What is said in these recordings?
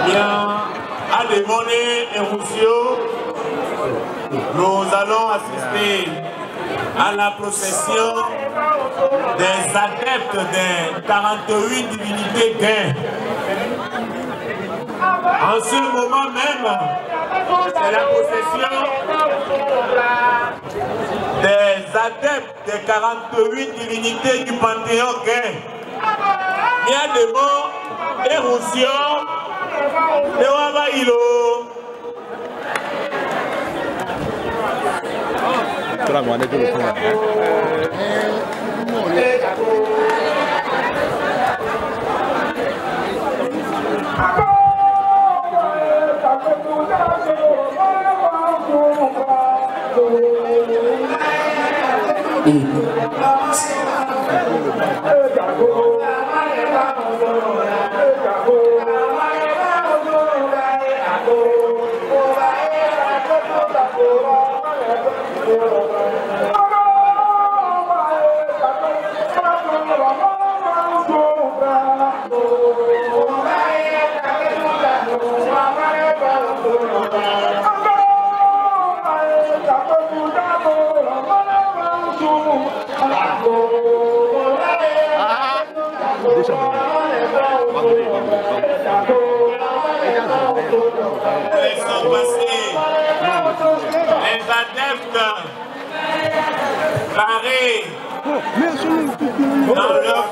Bien, à Démoné et Roussio, nous allons assister à la procession des adeptes des 48 divinités gains. En ce moment même, c'est la procession des adeptes des 48 divinités du Panthéon gain. Bien de mots et Roussio, et Wavaïlo. Laissons passer les adeptes barrés dans leur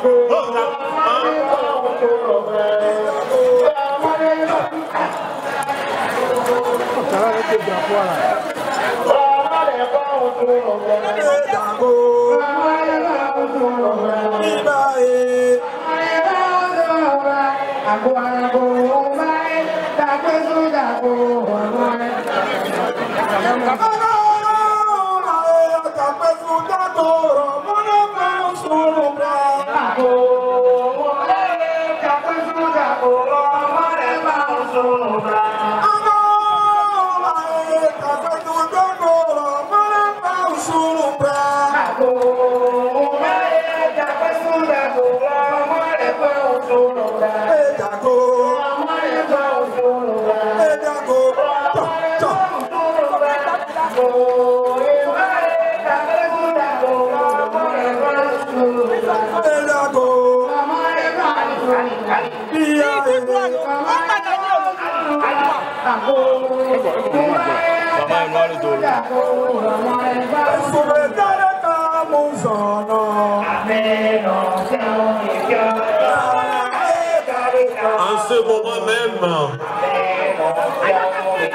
en ce moment même,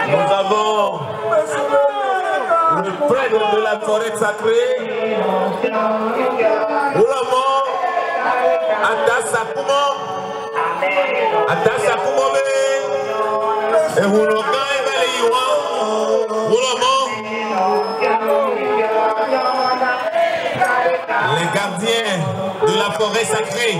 nous avons le prêtre de la forêt sacrée, Oulamo, Adassa Kumome, et Houloka et Valiwa, les gardiens de la forêt sacrée.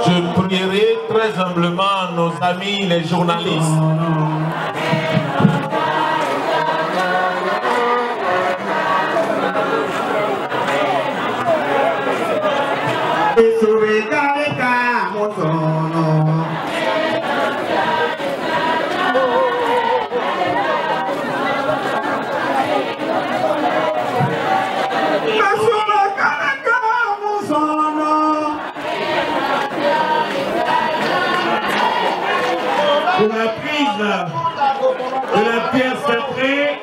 Je prierai très humblement nos amis les journalistes. Pour la prise de la pierre sacrée,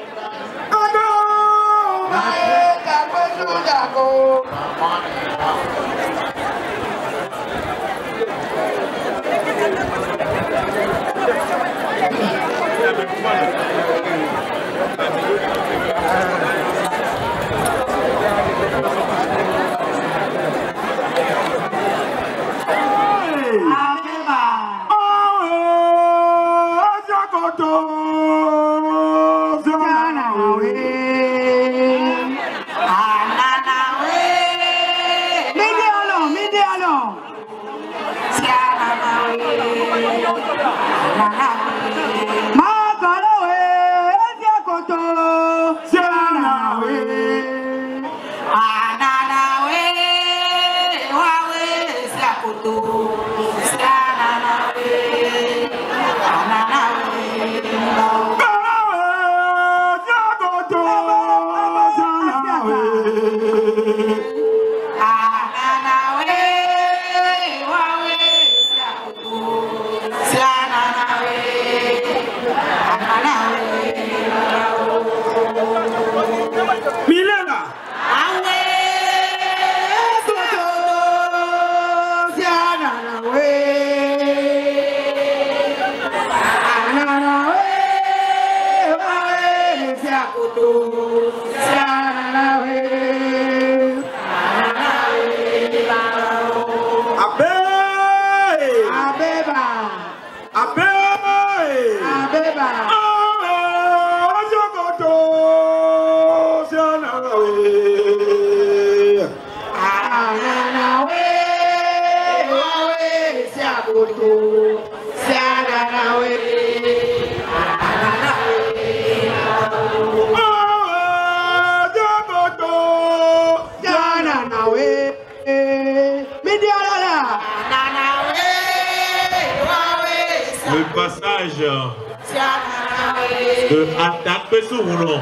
le passage de attaque sur roulant.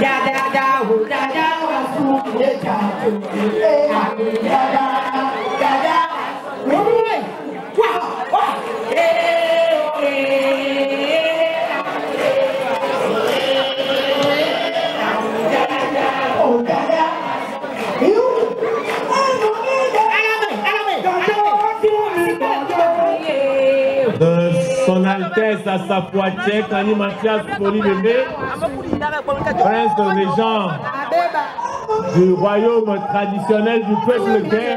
Da da da, da da, da da, De Son Altesse à sa Poitiers, Kani Mathias Polybébé, prince régent du royaume traditionnel du peuple Gué.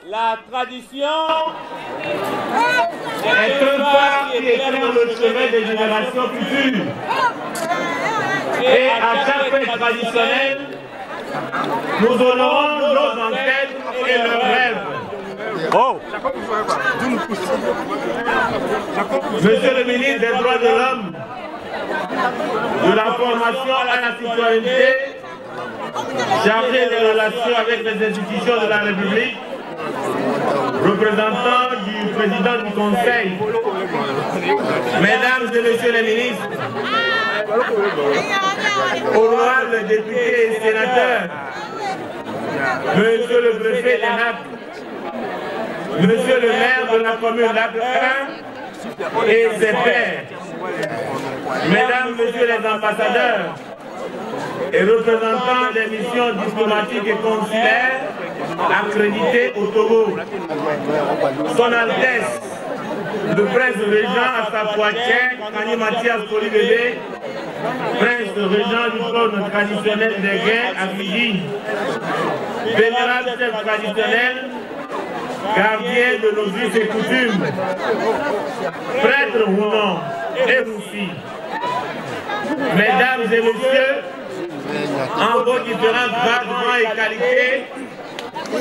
La tradition est un pas qui éclaire le chemin des générations futures. Et à chaque fête traditionnelle, nous honorons nos ancêtres et leurs rêves. Oh. Monsieur le ministre des Droits de l'Homme, de la formation à la citoyenneté, chargé des relations avec les institutions de la République, représentant du président du Conseil, mesdames et messieurs les ministres, honorables députés et sénateurs, monsieur le préfet d'Enac, monsieur le maire de la commune Lac 1 et ses pairs, mesdames, messieurs les ambassadeurs et représentants des missions diplomatiques et consulaires accréditées au Togo, Son Altesse, le prince régent à sa Poitiers, Kani Mathias Polybébé, prince régent du trône traditionnel des Gué à Fiji, vénérable chef traditionnel, gardien de nos us et coutumes, prêtre ou non, et vous aussi, mesdames et messieurs, en vos différents grades, rangs et qualités,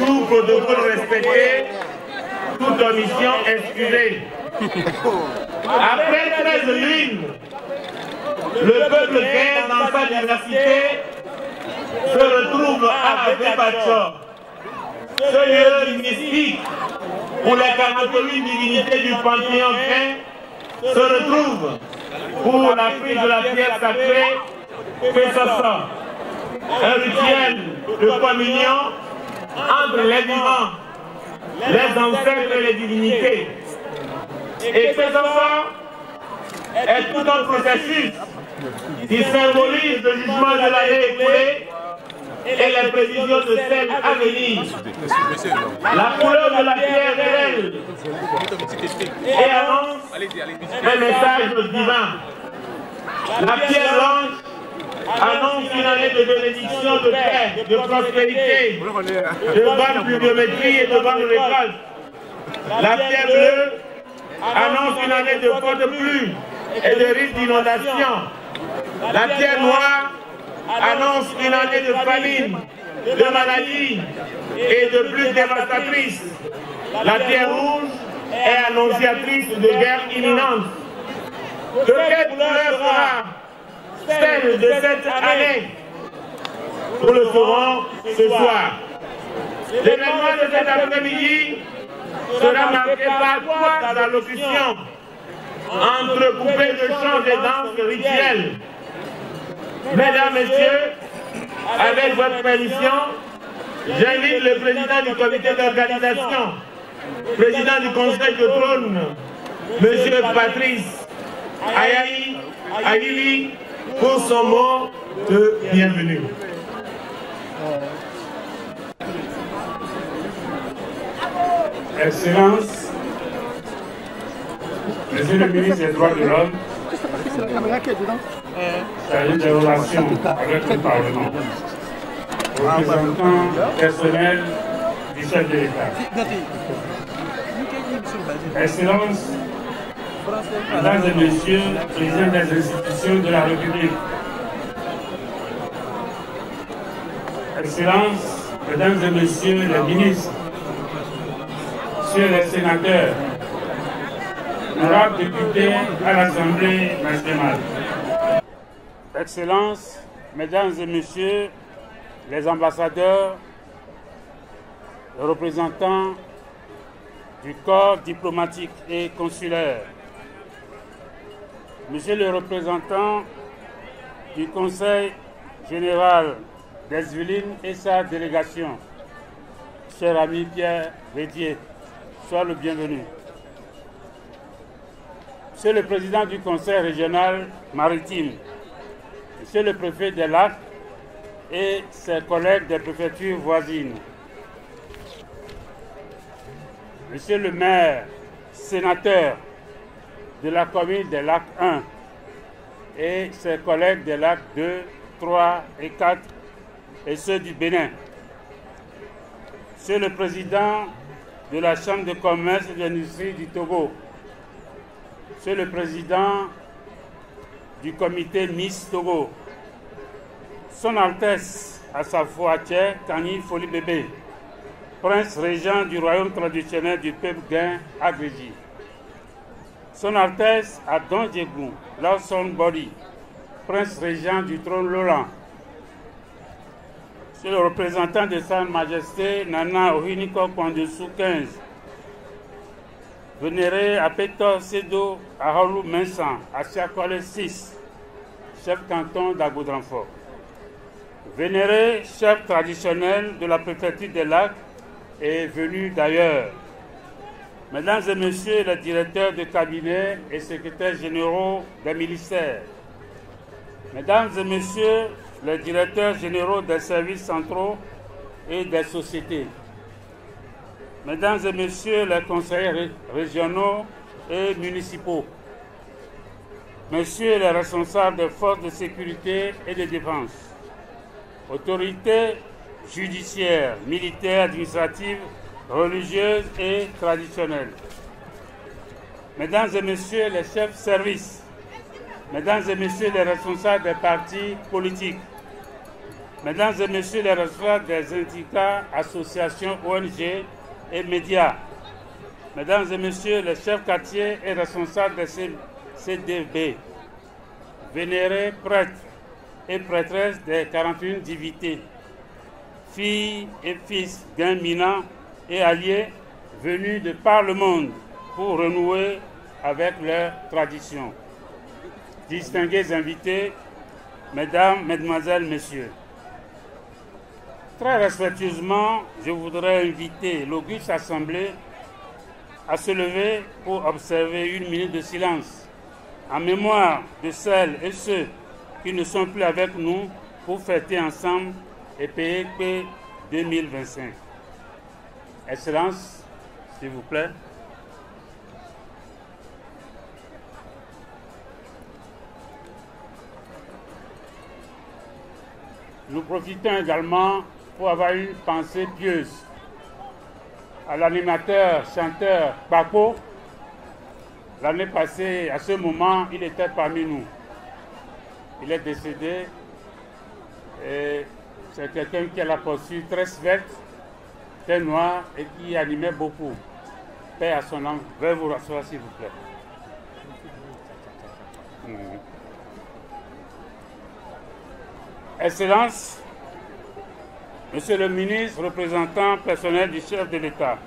tout protocole respecté, toute omission excusée. Après 13 lunes, le peuple créé dans sa diversité se retrouve à Abébachor, ce lieu mystique où les 48 divinités du Panthéon créé se retrouvent pour la prise de la pierre sacrée Pessassa, un rituel de communion entre les vivants, les ancêtres et les divinités. Et Pessassa est tout un processus qui symbolise le jugement de l'année écoulée et les prévisions de celle à venir. La couleur de la pierre révèle et annonce un message divin. La pierre blanche annonce une année de bénédiction, de paix, de prospérité, de bonne pluviométrie et de bonne récolte. La pierre bleue annonce une année de fortes pluies et de risques d'inondation. La pierre noire annonce une année de famine, de maladie et de pluies dévastatrices. La pierre rouge est annonciatrice de guerre imminente. De quelle couleur sera celle de cette année? Nous le saurons ce soir. L'événement de cet après-midi sera marqué par 3 allocutions entrecoupées de chants et danses rituelles. Mesdames, Messieurs, avec votre permission, j'invite le président du comité d'organisation, président du conseil de trône, M. Patrice Ayili, pour son mot de bienvenue. Excellence, Monsieur le ministre des Droits de l'Homme, chargé des relations avec le Parlement, représentant personnel du chef de l'État. Excellence, Mesdames et Messieurs, présidents des institutions de la République. Excellence, Mesdames et Messieurs les ministres, Messieurs les sénateurs, honorables députés à l'Assemblée nationale. Excellences, Mesdames et Messieurs les ambassadeurs, les représentants du corps diplomatique et consulaire, Monsieur le représentant du Conseil général des Yvelines et sa délégation, cher ami Pierre Védier, sois le bienvenu. Monsieur le président du Conseil régional maritime, Monsieur le préfet des Lacs et ses collègues des préfectures voisines, Monsieur le maire, sénateur de la commune des Lacs 1 et ses collègues des Lacs 2, 3 et 4 et ceux du Bénin, Monsieur le président de la Chambre de commerce et d'industrie du Togo, Monsieur le président du comité Miss Togo, Son Altesse Assafoache Kani Foli Bébé, prince régent du royaume traditionnel du peuple Guin Agrégi, Son Altesse Adon Djegou Lawson Body, prince régent du trône Lolan, Monsieur le représentant de Sa Majesté Nana Ohiniko Kwandesu 15, Vénéré Apeto Sedo Aholou Mensan Asiakole 6, chef canton d'Agoudranfort, Vénéré chef traditionnel de la préfecture des Lacs et venu d'ailleurs, Mesdames et Messieurs les directeurs de cabinet et secrétaires généraux des ministères, Mesdames et Messieurs les directeurs généraux des services centraux et des sociétés, Mesdames et Messieurs les conseillers régionaux et municipaux, Messieurs les responsables des forces de sécurité et de défense, autorités judiciaires, militaires, administratives, religieuses et traditionnelles, Mesdames et Messieurs les chefs de service, Mesdames et Messieurs les responsables des partis politiques, Mesdames et Messieurs les responsables des syndicats, associations, ONG et médias, Mesdames et Messieurs les chefs quartiers et responsables de CDB, vénérés prêtres et prêtresses des 41 divinités, filles et fils d'Inmina et alliés venus de par le monde pour renouer avec leurs traditions. Distingués invités, Mesdames, Mesdemoiselles, Messieurs, très respectueusement, je voudrais inviter l'auguste assemblée à se lever pour observer une minute de silence en mémoire de celles et ceux qui ne sont plus avec nous pour fêter ensemble EPEP 2025. Excellence, s'il vous plaît. Nous profitons également pour avoir une pensée pieuse à l'animateur, chanteur Bako. L'année passée, à ce moment, il était parmi nous. Il est décédé et c'est quelqu'un qui a la posture très svelte, très noire et qui animait beaucoup. Paix à son âme. Veuillez vous rasseoir, s'il vous plaît. Excellence, Monsieur le ministre, représentant personnel du chef de l'État,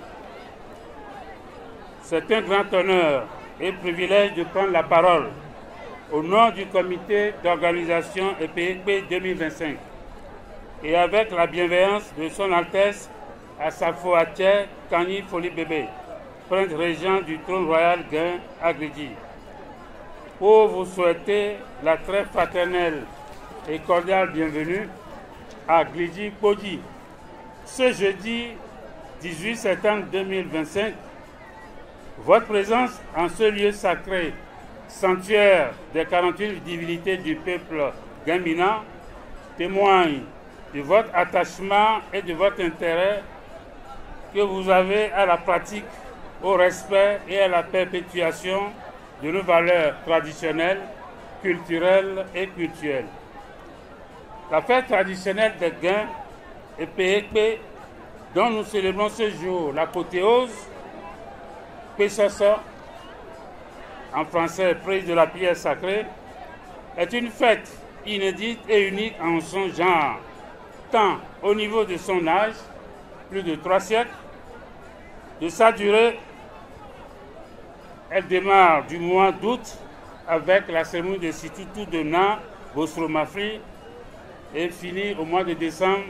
c'est un grand honneur et privilège de prendre la parole au nom du comité d'organisation EPEP 2025 et avec la bienveillance de son Altesse Assafo Haché Kani Foli Bébé, prince régent du trône royal Guin à Glidji, pour vous souhaiter la très fraternelle et cordiale bienvenue à Glidji Kodi. Ce jeudi 18 septembre 2025, votre présence en ce lieu sacré, sanctuaire des 48 divinités du peuple Guinmina, témoigne de votre attachement et de votre intérêt que vous avez à la pratique, au respect et à la perpétuation de nos valeurs traditionnelles, culturelles et cultuelles. La fête traditionnelle des Guins, EPEP, dont nous célébrons ce jour l'apothéose, Pessosa, en français prise de la pierre sacrée, est une fête inédite et unique en son genre, tant au niveau de son âge, plus de 3 siècles, de sa durée. Elle démarre du mois d'août avec la cérémonie de Situtu de Na Bostromafri et finit au mois de décembre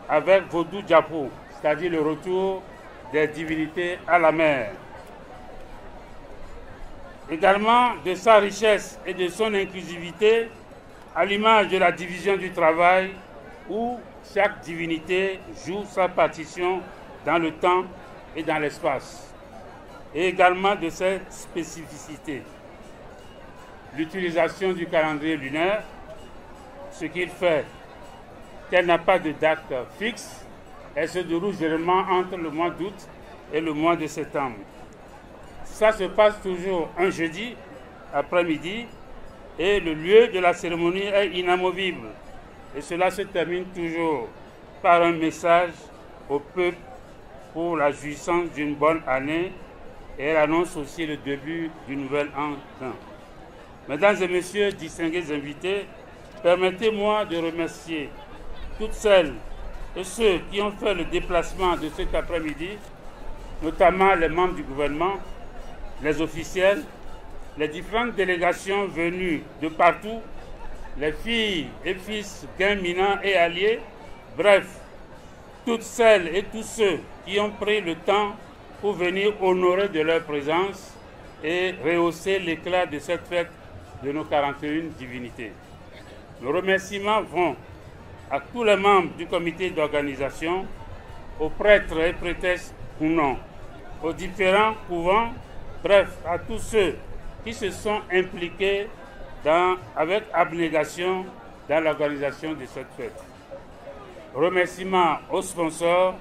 avec Vodou Djapo, c'est-à-dire le retour des divinités à la mer. Également de sa richesse et de son inclusivité, à l'image de la division du travail où chaque divinité joue sa partition dans le temps et dans l'espace, et également de ses spécificités. L'utilisation du calendrier lunaire, ce qu'il fait qu'elle n'a pas de date fixe, elle se déroule généralement entre le mois d'août et le mois de septembre. Ça se passe toujours un jeudi après-midi et le lieu de la cérémonie est inamovible. Et cela se termine toujours par un message au peuple pour la jouissance d'une bonne année et elle annonce aussi le début du nouvel an. Mesdames et messieurs, distingués invités, permettez-moi de remercier toutes celles et ceux qui ont fait le déplacement de cet après-midi, notamment les membres du gouvernement, les officiels, les différentes délégations venues de partout, les filles et fils Guinmina et alliés, bref, toutes celles et tous ceux qui ont pris le temps pour venir honorer de leur présence et rehausser l'éclat de cette fête de nos 41 divinités. Nos remerciements vont à tous les membres du comité d'organisation, aux prêtres et prêtresses ou non, aux différents couvents, bref, à tous ceux qui se sont impliqués avec abnégation dans l'organisation de cette fête. Remerciements aux sponsors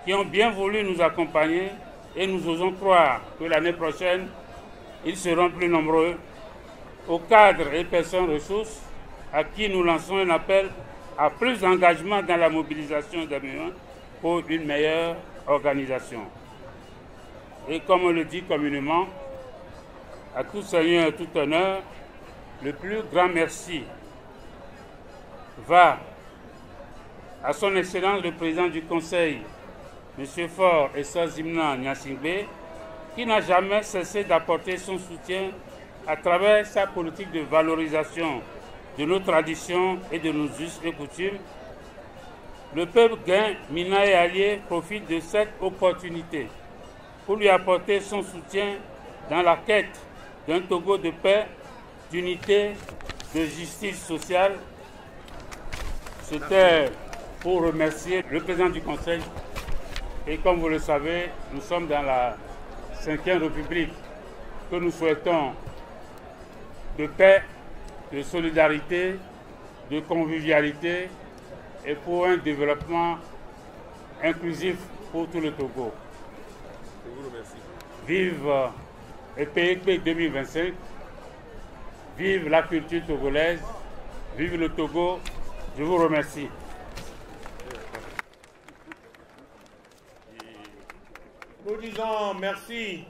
qui ont bien voulu nous accompagner et nous osons croire que l'année prochaine, ils seront plus nombreux. Aux cadres et personnes ressources à qui nous lançons un appel à plus d'engagement dans la mobilisation des moyens pour une meilleure organisation. Et comme on le dit communément, à tout seigneur, tout honneur, le plus grand merci va à son Excellence le Président du Conseil, M. Faure Essor-Zimna Gnassingbé, qui n'a jamais cessé d'apporter son soutien à travers sa politique de valorisation de nos traditions et de nos us et coutumes. Le peuple Guin, Mina et alliés profitent de cette opportunité pour lui apporter son soutien dans la quête d'un Togo de paix, d'unité, de justice sociale. C'était pour remercier le Président du Conseil. Et comme vous le savez, nous sommes dans la 5e République que nous souhaitons de paix, de solidarité, de convivialité et pour un développement inclusif pour tout le Togo. Je vous remercie. Vive EPEC 2025, vive la culture togolaise, vive le Togo. Je vous remercie. Nous disons merci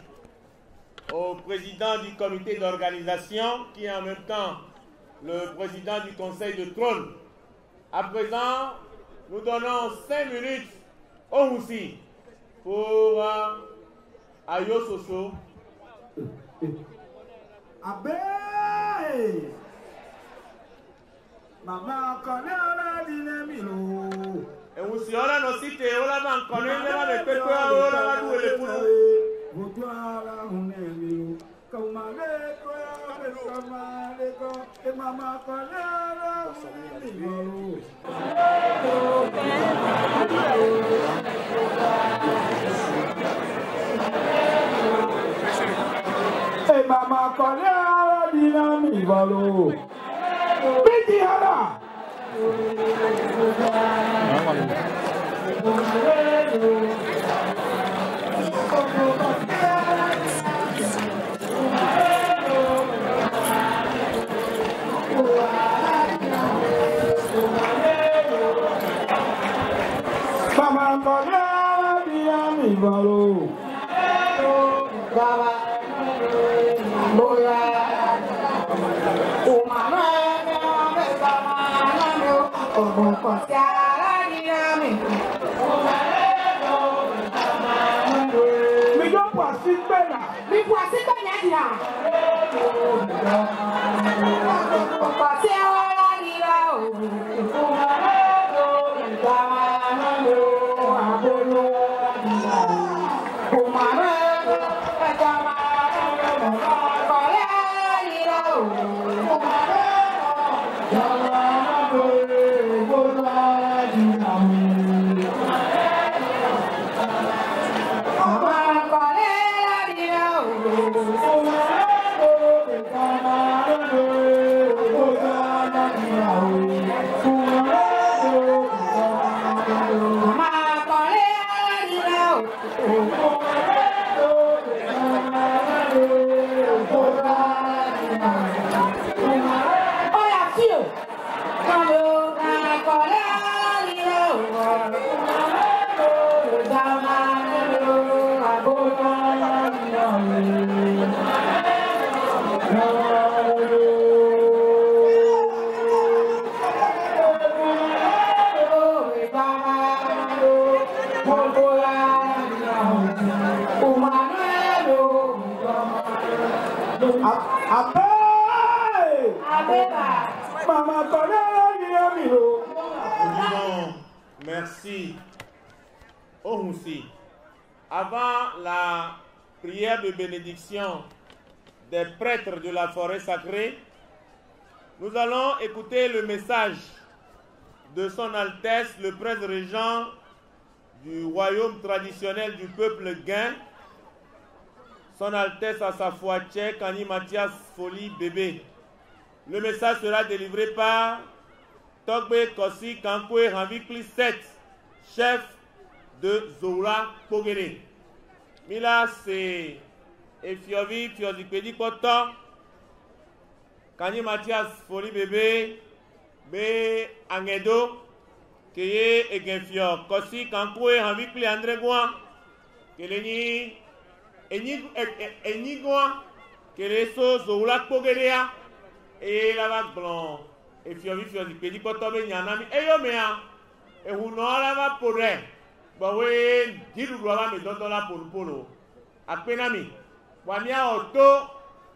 au président du comité d'organisation qui est en même temps le président du conseil de trône. À présent, nous donnons 5 minutes au Houssi pour Ayo Soso. Abe! Maman connaît la dynamilo. Et Houssi, on a nos sites, on a un connaît, on a des pépés, on a nous les poules. Maman connaît la dynamilo. Maman connaît la dynamilo. Petit hala. Maman connaît la dynamilo. Merci au Houssi. Avant la prière de bénédiction des prêtres de la forêt sacrée, nous allons écouter le message de son Altesse, le prince régent du royaume traditionnel du peuple Guin, son Altesse à sa foi tchèque, Kani Mathias Foli Bébé. Le message sera délivré par Togbe Kossi Kankwe Ranvikli 7, chef de Zoura Pogere. Mila c'est Efiovi Fiozipedi Koto, Kani Mathias Foli Bébé, Be Angedo, Keye Egenfio, Kossi Kankwe Ranvikli André Gouan, Keleni Enigoa, que les sauces ou la pogéria, et la vague blanc, et fiovi petit cotobe nyanami, et yomea, et vous n'aurez pas pour rien. Bah oui, dis-le, me donne la polo. À penami, Wamia auto,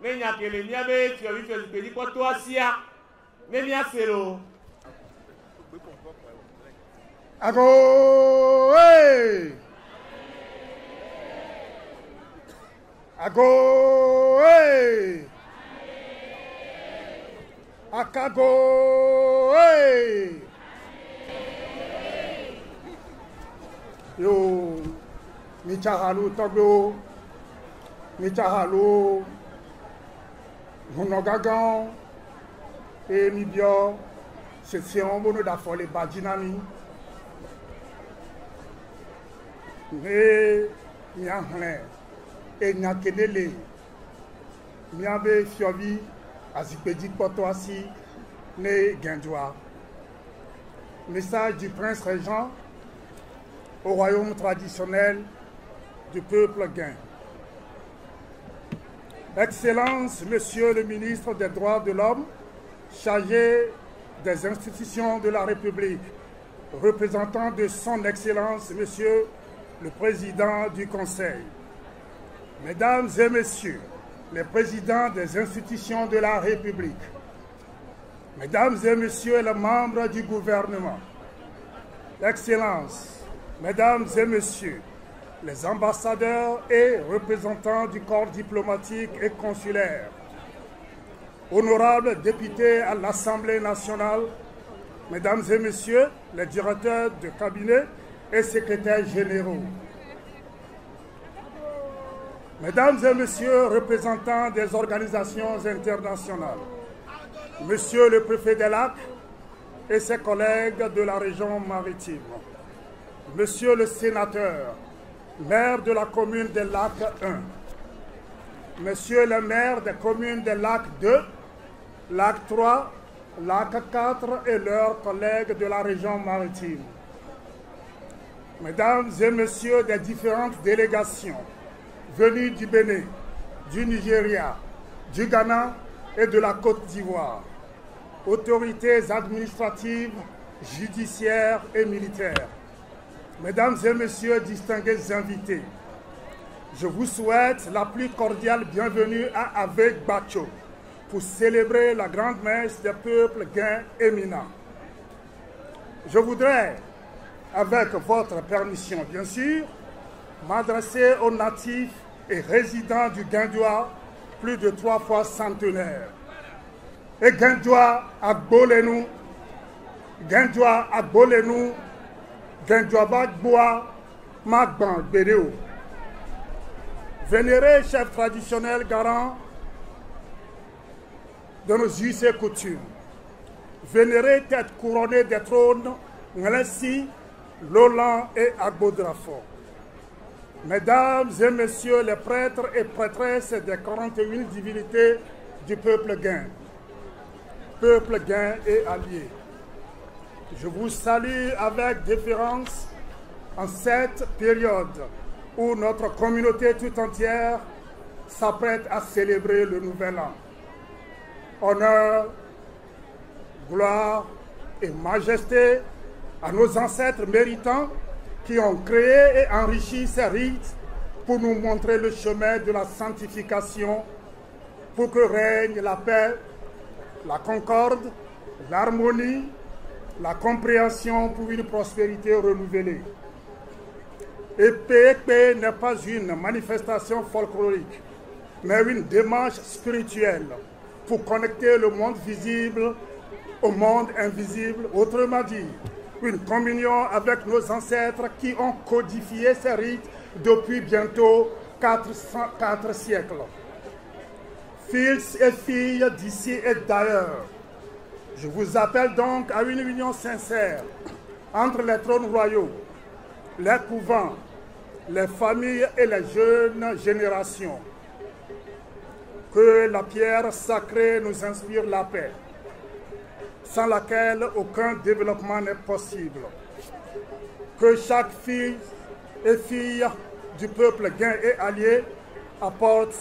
Nenya que les niabe, fiovi petit cotoasia, Nenya selo. Ago, hey! Ago, hey! Akago, hey! Yo, Michahalu Togo, Michahalu, Monogagan, et Mibio, c'est un bon d'affoler Badinami. Mais, Miahle, et Nyakenele, Miabe Fiovi, Azipedi Potoasi, né Guindois. Message du prince régent au royaume traditionnel du peuple guin. Excellence, Monsieur le ministre des Droits de l'Homme, chargé des institutions de la République, représentant de son Excellence, Monsieur le Président du Conseil, Mesdames et Messieurs, les présidents des institutions de la République, Mesdames et Messieurs les membres du gouvernement, Excellences, Mesdames et Messieurs, les ambassadeurs et représentants du corps diplomatique et consulaire, honorables députés à l'Assemblée nationale, Mesdames et Messieurs, les directeurs de cabinet et secrétaires généraux, Mesdames et Messieurs, représentants des organisations internationales, Monsieur le préfet des Lacs et ses collègues de la région maritime, Monsieur le sénateur, maire de la commune des Lacs 1, Monsieur le maire des communes des Lacs 2, Lac 3, Lac 4 et leurs collègues de la région maritime, Mesdames et Messieurs des différentes délégations venues du Bénin, du Nigeria, du Ghana et de la Côte d'Ivoire, autorités administratives, judiciaires et militaires, Mesdames et Messieurs distingués invités, je vous souhaite la plus cordiale bienvenue à Avec Bacho pour célébrer la grande messe des peuples guins et mina. Je voudrais, avec votre permission bien sûr, m'adresser aux natifs et résidents du Guindois, plus de 3 fois centenaires. Et Guindois à Bolenu, Guindois à Bolenu, Guindois Bagboa, Magban Bédéo. Vénéré chef traditionnel garant de nos us et coutumes, vénéré tête couronnée des trônes, Nglesi, Lolan et Agbodrafo. Mesdames et Messieurs les prêtres et prêtresses des 41 divinités du peuple guin et alliés, je vous salue avec déférence en cette période où notre communauté tout entière s'apprête à célébrer le Nouvel An. Honneur, gloire et majesté à nos ancêtres méritants qui ont créé et enrichi ces rites pour nous montrer le chemin de la sanctification, pour que règne la paix, la concorde, l'harmonie, la compréhension pour une prospérité renouvelée. Et PEP n'est pas une manifestation folklorique, mais une démarche spirituelle pour connecter le monde visible au monde invisible, autrement dit, une communion avec nos ancêtres qui ont codifié ces rites depuis bientôt 4 siècles. Fils et filles d'ici et d'ailleurs, je vous appelle donc à une union sincère entre les trônes royaux, les couvents, les familles et les jeunes générations. Que la pierre sacrée nous inspire la paix, sans laquelle aucun développement n'est possible. Que chaque fille et fille du peuple guin et allié apporte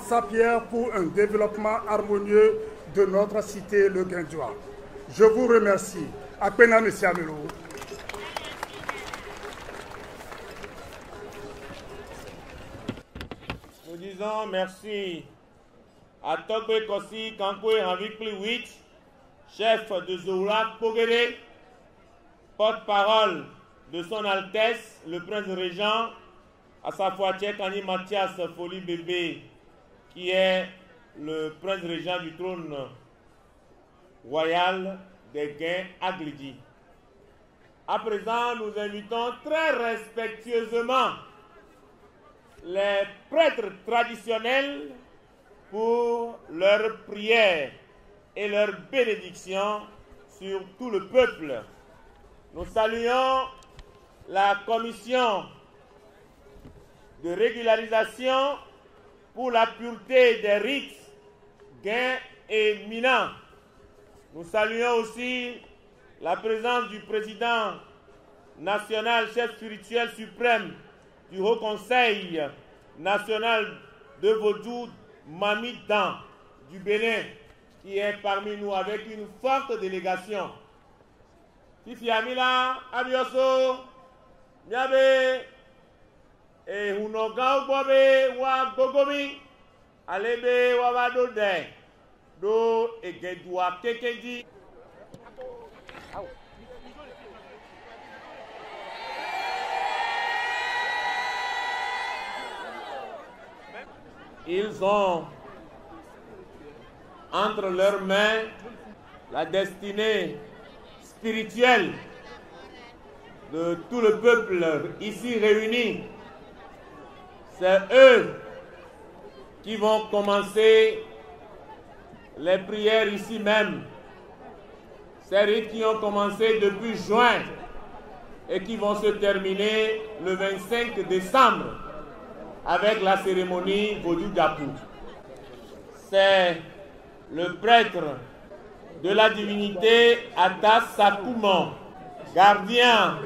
sa pierre pour un développement harmonieux de notre cité, le Guindois. Je vous remercie. Akpena Messiamelo. Nous disons merci à Tokwe Kosi Kankwe Henri 8, chef de Zoulak Pogere, porte-parole de son Altesse, le Prince Régent, à sa fois Tchekani Mathias Foli Bébé, qui est le Prince Régent du trône royal des Guins Aglidi. À présent, nous invitons très respectueusement les prêtres traditionnels pour leurs prières et leurs bénédictions sur tout le peuple. Nous saluons la commission de régularisation pour la pureté des rites Guins et Mina. Nous saluons aussi la présence du président national, chef spirituel suprême du Haut Conseil national de Vodou, Mami Dan, du Bénin, qui est parmi nous avec une forte délégation. Fifi Amila, Abioso, Miabe, et Hunoga Bobe, Wa Gogomi, Alebe, Wabado De, Do, Egedua Kekeji. Ils ont entre leurs mains la destinée spirituelle de tout le peuple ici réuni. C'est eux qui vont commencer les prières ici même. Ces rites qui ont commencé depuis juin et qui vont se terminer le 25 décembre avec la cérémonie Vodou Dapou. C'est le prêtre de la divinité Atas Sakoumon, gardien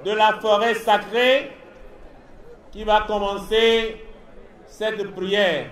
de la forêt sacrée, qui va commencer cette prière.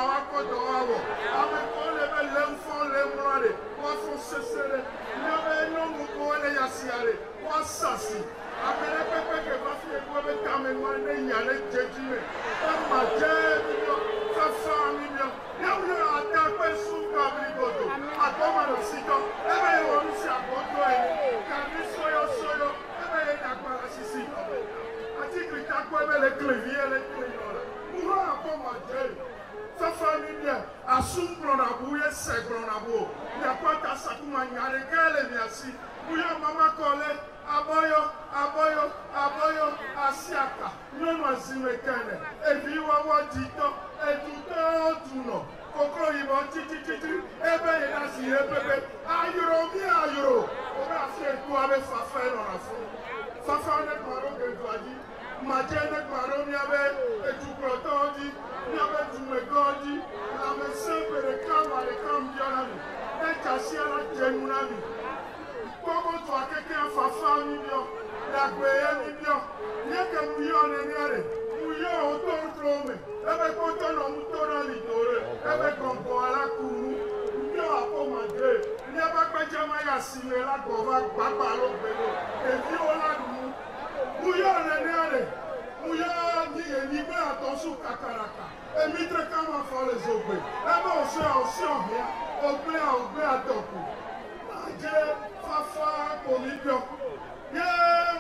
wa ko do wa wo ame ko le be l'enfant le mrade wa fo sesere le be no mu ko le yasiare wa sasi ame le pepe ke ba fi ko be kame mo ne yale jejime e ma je mi yo fa fa mi yo ya wo ata pe su ka bi godo akoma no sito e be wo mi si akoto e ka mi soyo e be ya kwa sisi ati krita ko be le clevier le clevier pour akoma je sa famille bien asum prona buye se prona bu ya kwa ta sakuma nyare kele mi asi buya mama kole aboyo asiaka nyono azime kene ebi wa dito eduto tuno kokro ibo titi ebe ina si ebebe ayoro oba se ku abe fafa no na fu fafa ne kwaro ke twaji majene kwaro mi abe etu protoji mi abe tumegodi la me sempre kama le cambiona mi e kasi ala jenuna mi kogo to akeke fafa mi bio la gbe mi bio ye ke mu yo ne ngare mu yo o to trome ebe ko to no mu to na li dore ebe kon ko ala kuru mi o apo made ni aba pe jama ya sile la go va gbagba lo gbe lo e bi o la du mu yo ne ngare mu yo ni e ni gbe atonsu kakaraka e mi tre kama fo le zogbe ebe o se hia ogbe adoku je fafa komibio ye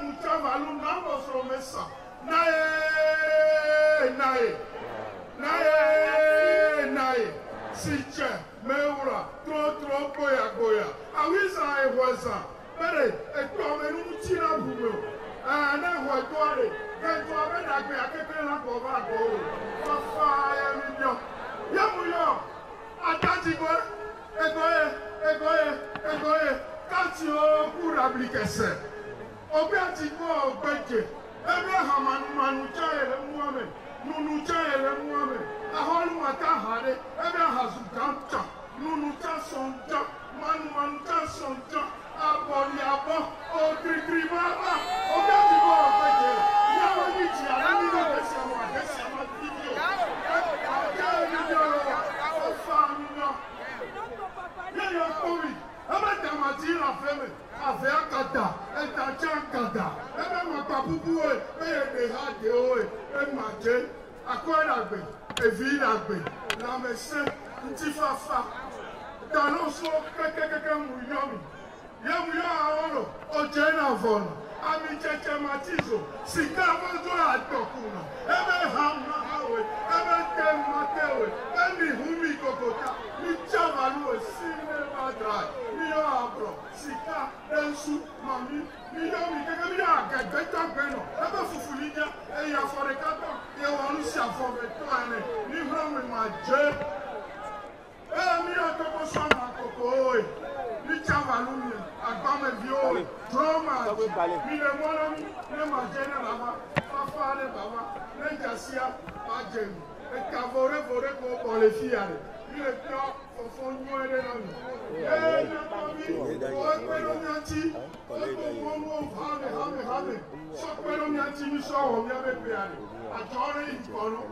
mutavalu nambo fromesa nae siche meura tro goya awiza ehweza bere etomenu mutina bumo na hwetore kento abeda gbe akeke na ko ba go fafa ye mibio ye muyo atatigo egoye kati o kura blikese obi atiko ogbeje ebe hamanu chaele muame nunu chaele muame aholu mata hare ebe hazukanta nunu cha sonja manu cha sonja abori abo o trikribaba obi atiko ogbeje ya woni ti ara ni lo desi ama video video o fa mi no yo kowi ebe tamati la feme ave akada etachakada ebe ma papupu e be de ha de o e maje akwara gbe evira gbe la mese ntifafa dano so kekekeke mu yomi yemu yo aworo o je na vono ami cheche matizo sika bozo atokuna ebe hamna hawe ebe matewe emi humi kokota ni chavalu sine badrai ni yo abro sika ensu mami ni yo mi keke mi agagbe tagbeno ebe fufulidia e ya forekato ye wonu si afobeto ane ni hromi maje mi yo toko sama kokoe ni chavalu mi agbame vio drama mi le mono ne majena baba fafa le baba ne jasia majen e kavore ko pour les filles mi le pio fofo nyoere na mi na mi o pero nyanti o mo hame so pero nyanti mi so o mi abe pe ale ajore ikono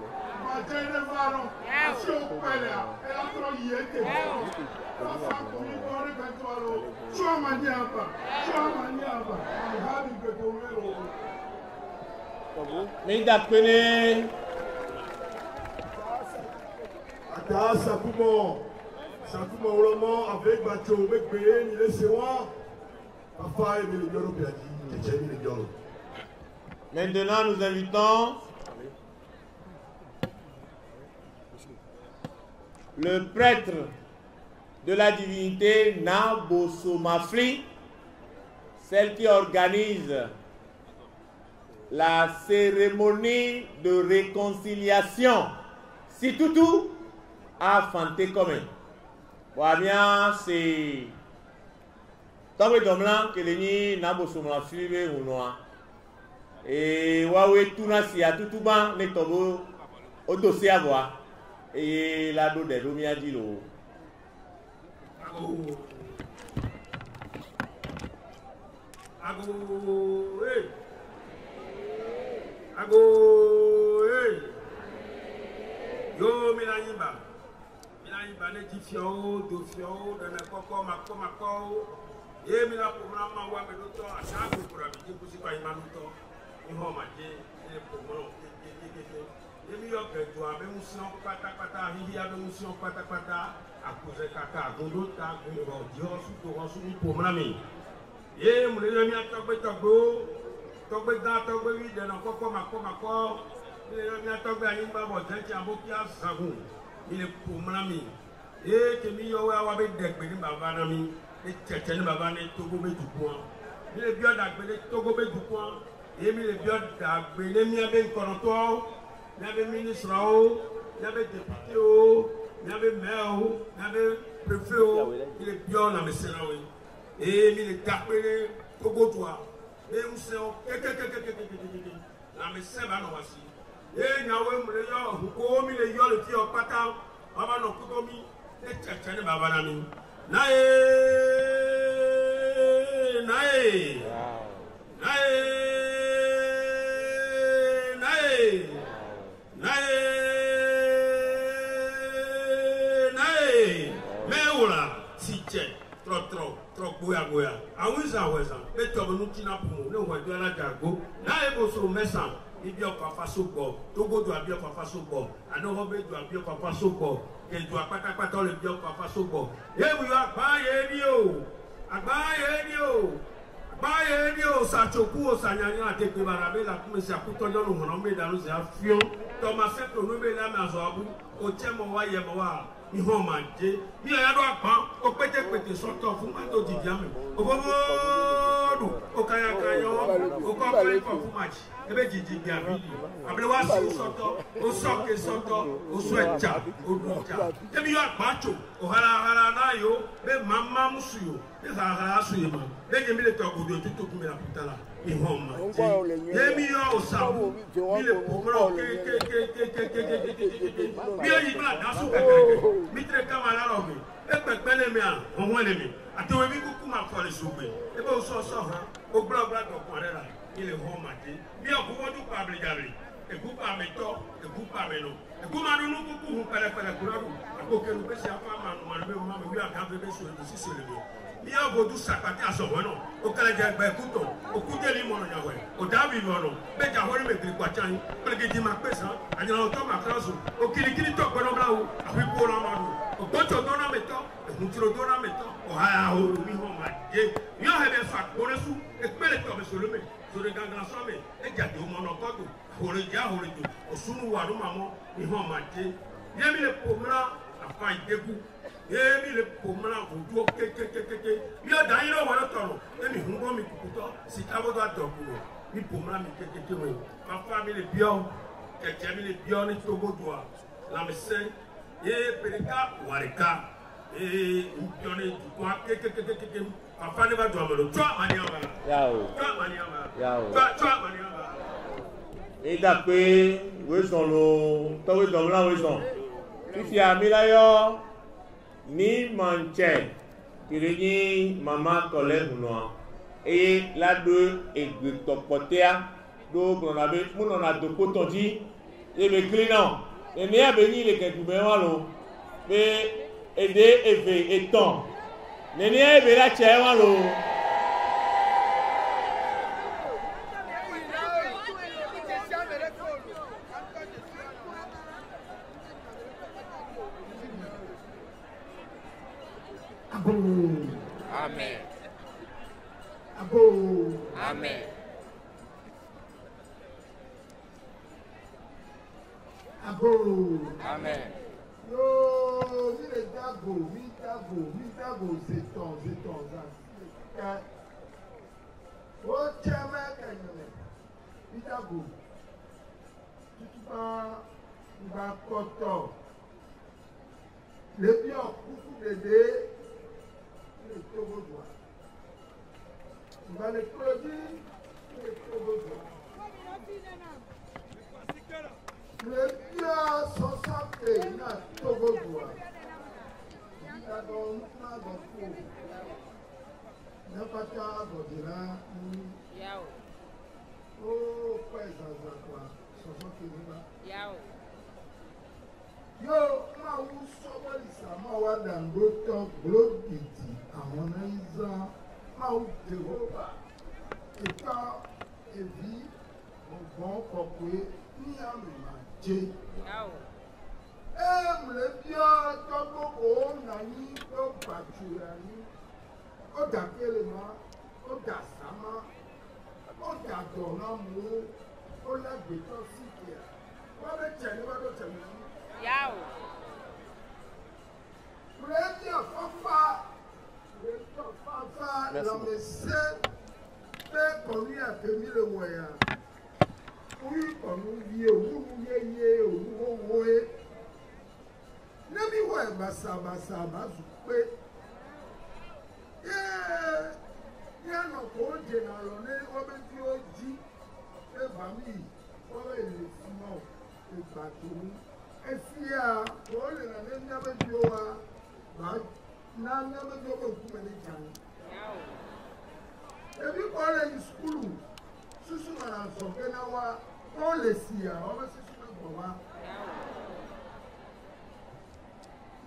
majene varo asi o pele a e la tro yete fafa ko mi gore betwalo choma nyamba hadi be ko mero Mida Pene. Ata Sakumo Olomo avec Bacho Bekbeye, il est sewa. Papa et le Biolo Piadi, le Biolo. Maintenant, nous invitons le prêtre de la divinité Nabosomafli, celle qui organise la cérémonie de réconciliation. Si tout a fanté commun. Voilà bien, c'est tant que Domlan que les Nabosomafli ou noir. Et Waoué tout si à tout ban les tombeaux au dossier à voir. Et la do de Domia dit l'eau. Yo Milanimba, fiao, do fiao, dans le coco, macao. Et mais là, pour moi, je vais me dire, à chaque fois que je vais me dire, il va me dire, il pour moi, et mais il doit avoir une mission, pata, il y a une mission, pata, à cause de caca, gondo, ta, gondo, Dieu, sous pour moi, et mon ami a tombé, tombé, vide, dans le coco, macao, il a tombé à une barre, il a beaucoup à savon, il est pour mon ami. Et que mi yo wa be degbe ni baba na mi e tete ni baba ni togo be du point mi le bio dagbe ni togo be du point e mi le bio dagbe ni mi abe nkoronto mi abe ministre o mi abe député o mi abe maire o mi abe préfet o mi le bio na me sena we e mi le dagbe ni togo toi e un se o na me se ba no wasi e nyawe mu le yo ko mi le yo le ti o pata baba no kudo mi Tchani baba nami. Nae. Meula, si tche, trop goya. Awiza weza, beto benutina pumo, ne wajua la jago. Nae boso mesa. Ibi ọkọ̀ afásopọ̀ Togo do àbí ọkọ̀ afásopọ̀ Adóhọ́bẹ̀ do àbí ọkọ̀ afásopọ̀ Kẹjọ apátápátá lè bí ọkọ̀ afásopọ̀ Ewu yọ àgbáyé ni o Sàtòkú o Sànyànyà àtẹ̀gbẹ̀ bàràbẹ̀ làkúmẹ̀sì àkútọ́jọ́ ló hàn mí ìdánù sí àfíọ́ Tọ́masẹ́tò níbẹ̀ lámì àzọ abú O tẹ́mọ̀ wá yẹmọ̀ wá Ihò máa jẹ́ Bí ọ̀yádọ́ àpá O pété sọ́tọ̀ fún mátò jìjì àmì Òfófóòdù O kàyàkàyà O kọ́ pẹ́ẹ́kọ̀ fún màjì ebe jiji bi abili abili wa si o sọke sọtọ o sọ ẹja o du ẹja ebi yọ agbacho o hara n'ayo bẹ mama musu yo bẹ hara su yi ma bẹ yẹ mi le tọ odo tutu kun mi na kuta la ihọn ma je ebi yọ o sabu mi le pomoro kekekekekekekeke mi yọ yi bila dasu kẹkẹkẹ mi tẹ kama la lọ mi e pẹpẹ le mi a ọwọn le mi àtẹwé mi kúkú ma fọ le so gbé ebe o sọ hàn o gbọdọ dọkàn rẹ la. Il est remonté. Bien, vous voyez tout pas obligatoire. Et vous pas mettre, et vous pas mettre. Et vous m'avez nous beaucoup, vous parlez pas de couleur. Et vous que nous puissions faire mal, nous lui avons bébé sur le dessus sur le dos. Bien, vous tous ça partait à son nom. Au Canada, écoute, au coup de limon, au David, non. Mais tu as volé mes grippatins. Parce que tu m'as fait ça. À l'automne, ma classe, au Kilikini, top, bon, blanc, à puis pour l'homme. Au Boto, don à mettre, au Moutiro, don à mettre, au Hayaho, au Mihon, et il y a un sac pour le sou, et peut le tomber sur le mec. Sur le gang ensemble, et il y a des monocotes, Horeja, Horejo, au Sunu Waru Maman, ils vont manger. Il y a mis les pommes-là, à faire des coups. Il y a mis les pommes-là, au dos, il y a d'ailleurs, voilà, et les Hungo, mes couteaux, si tu as besoin de boulot, les pommes-là, mais ma famille, les biens, qui a mis les biens, les Togo, la médecin, et Péréka, Wareka, et une pionnière du coin, Papa ne va pas me le toi, Maniama. Et d'après, où sont nos. Toi, où sont là, où sont. Ici à Milayo, ni manche, qui réunit maman, collègue ou non. Et là, deux, et de topotea, donc on avait, on a deux potons dit, et le client. Et mais à venir les quelques bénévoles, mais aider et temps. Nene ebe la chewa lo. Amen. Amen. Amen. Yo, il est dago, c'est ton, oh, tiens, mec, il dago. Tu vas content. Le bien, beaucoup d'aider, le Togo-Dois. Tu vas le produire, le Togo-Dois. Le bien, son santé, il a Togo-Dois. Yo, ma wu sọ́wọ́ ìsàmọ́ wa Dangote gbòógìtì àwọn náírà ma wu Jehova ìta èbí ọ̀gbọ́n kọ̀pẹ́ ní àmì máa jẹ́. Mle bia gbogbo na yi o gbàdúrà ní ó dàkélé ma ó dà sámá ó dà dọ̀nà mú ó lágbètọ́ sí kíá wọ́n bẹ tẹ̀lé wọ́n bẹ tẹ̀lé ní. Mle bia fáfá lọ́mẹsẹ́ pé kọ̀rí àtẹ̀mí lè wọ̀ yà orí kọ̀nù yé òwúrú yé òwúrú wọ́ẹ́. Nemi wọ basabasa bazu pé yánà kò jẹ nàlọ ní ọbẹ tí ó jí ẹgbà mí ọbẹ ìlú fún ọ ìgbà tó ní ẹsí à kò lè nà ní nyàbẹ tí ó wà bá ná nyàbẹ tí ó bẹ kú mẹni jà ní. Ebi kọ́ lè ní sukulu susu nà sọ̀kẹ́ náà wá kọ́ lè sí à ọbẹ sísú náà gbọ̀ wá.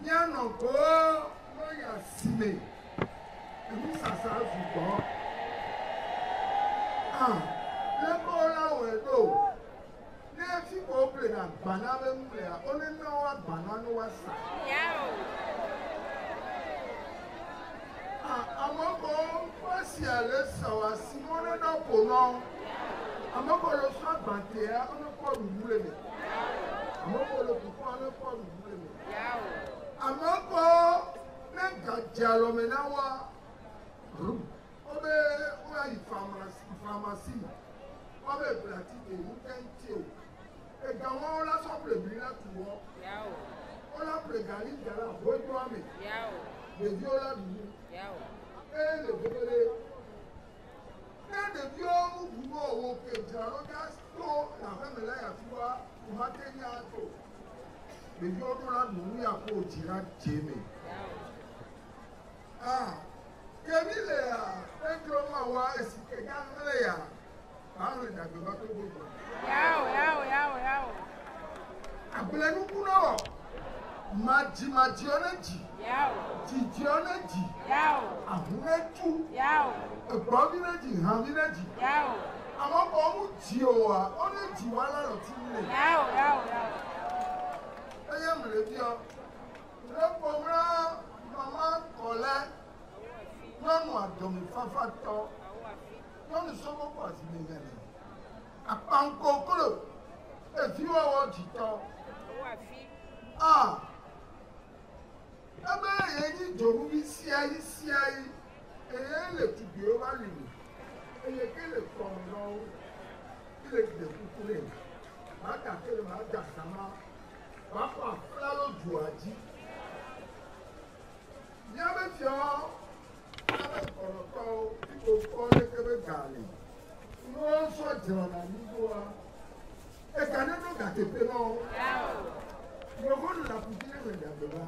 Nyanu ko lọ́yà sílẹ̀ èmi sàṣà ṣùgbọ́n lẹ́kọ̀ọ́ láwọn ẹ̀dọ́ ní ẹtí kò pè ní àgbàná bẹ́ẹ̀ múlẹ̀ ó ní náwó àgbàná ní wá sà. Àmọ́ kò wọ́n sì àlẹ́ sàwà sí wọ́n ní náà kò náà àmọ́ kò lọ sọ àgbàntẹ̀ ẹ̀ ọ́n ní pọ̀ lùmúlẹ̀ mi àmọ́ kò lọ kò fún ọ́n ní pọ̀ lùmúlẹ̀ mi. Àmọ́ kò ní gàjà lọ́mìnà wa ó bẹ wọ́n yí pharmacy wọ́n bẹ bìlàtì èyí kẹ́ńtì o ẹ̀gá wọn lásán pèlè bí láti wọ́ ó lápèlè gàrí ìjàlá bójú àmì lèdí ó lábìlú ẹ̀ lè bẹ́lẹ̀ ẹ̀ lèdí ó mú gbùgbọ́ owó kejì àlọ́jà tó làfẹ́mẹ̀lẹ́ yàtúwá ìmọ̀tẹ́ ní àtò lèdí ó tó lábìlú yàpọ̀ òjìrá jẹ́mẹ̀. Kèmí lè yà ẹjọ́ máa wá èsì kẹ̀kẹ́ lè yà àrùn ìdàgbàgbà tó gbogbo. Yàwó. Àgbẹ̀lẹ́nu kú náà màjì ọ̀nẹ́jì jìjì ọ̀nẹ́jì àhúnẹ́jú ẹ̀gbọ́n bí méjì hàn bí méjì àwọn ọkọ̀ ọmú jì ò wá ọ̀nẹ́jì wá lárọ̀ tí ń lè. Ẹyẹ mìíràn bí ọ lẹ́pọ̀ mìíràn màmá kọ̀lẹ́ nyɔnu adɔmi fafa tɔ nyɔnu sɔgbɔkɔ asi mi mɛlɛ akpanko kolo efi wɔwɔ dzitɔ ebe yɛ nyi dzonuvi siayi eye le tubiwo va li mi eye ke le kɔnɔwo ke le de kuku le ma gake le ma da sama ma kɔ afla lo dzoa dzi miabe fiɔ. Ọ̀rọ̀kọ́ ipò kọ́ lẹ́kẹ́bẹ́ gàlè wọ́n sọ jìrọ̀nà nígbó wa ẹ̀ka nínú gàtẹ́pẹ́ náà gbogbo nìlàkùtì nínú ìdàgbẹ́wà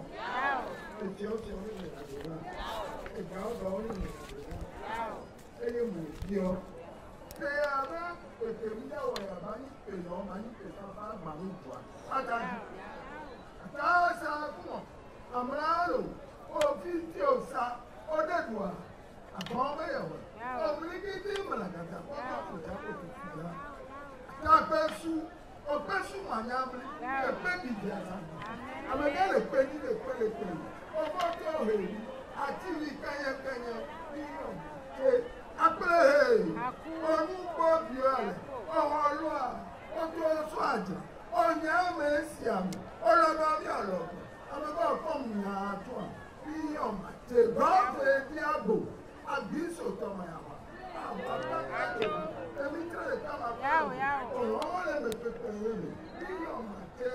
ètí ọ̀sẹ̀ nínú ìdàgbẹ́wà ẹ̀ka ọ̀gá nínú ìdàgbẹ́wà ẹ̀yẹ mọ̀ bí ọ. Ṣé abẹ́ pèpè ń dáwọ̀ yàrá ní pè lọ́ máa ní pè sáfà àgbàdo ìjọ àtàkì àtàṣà fún ọ àmúlárò òfin tí ò sa. Odedua, abọ́mọ yẹ̀wò, ọ̀bìnrin mọ̀làkàtà kọ́kọ́ kọjá kò tó fi dá. Kápẹ́sù, ọ̀pẹ́sù mànyámi, ẹ̀pẹ́ dìde àná. Àmọ̀dé lè pé ní lè pé. Ọgbọ́ tó hèrí àti ní kẹ́yẹkẹ́yẹ ní ọ̀gbẹ́. Apẹ́lẹ́ onúgbọ́ bíọ́lẹ̀, ọ̀hún ọlọ́à, ọjọ́ oṣù àjà, ọ̀nyẹ́ mẹ́sì àmì, ọlọ́mọ bí ọ̀lọ́gbọ̀, àmọ́bọ̀ fọ́ọ̀mù yàrá àtọ́ à. Te brave diabo, abiso toma yawa. Emi kere kama ọ̀rọ̀ me pepe lele. Iyo mate.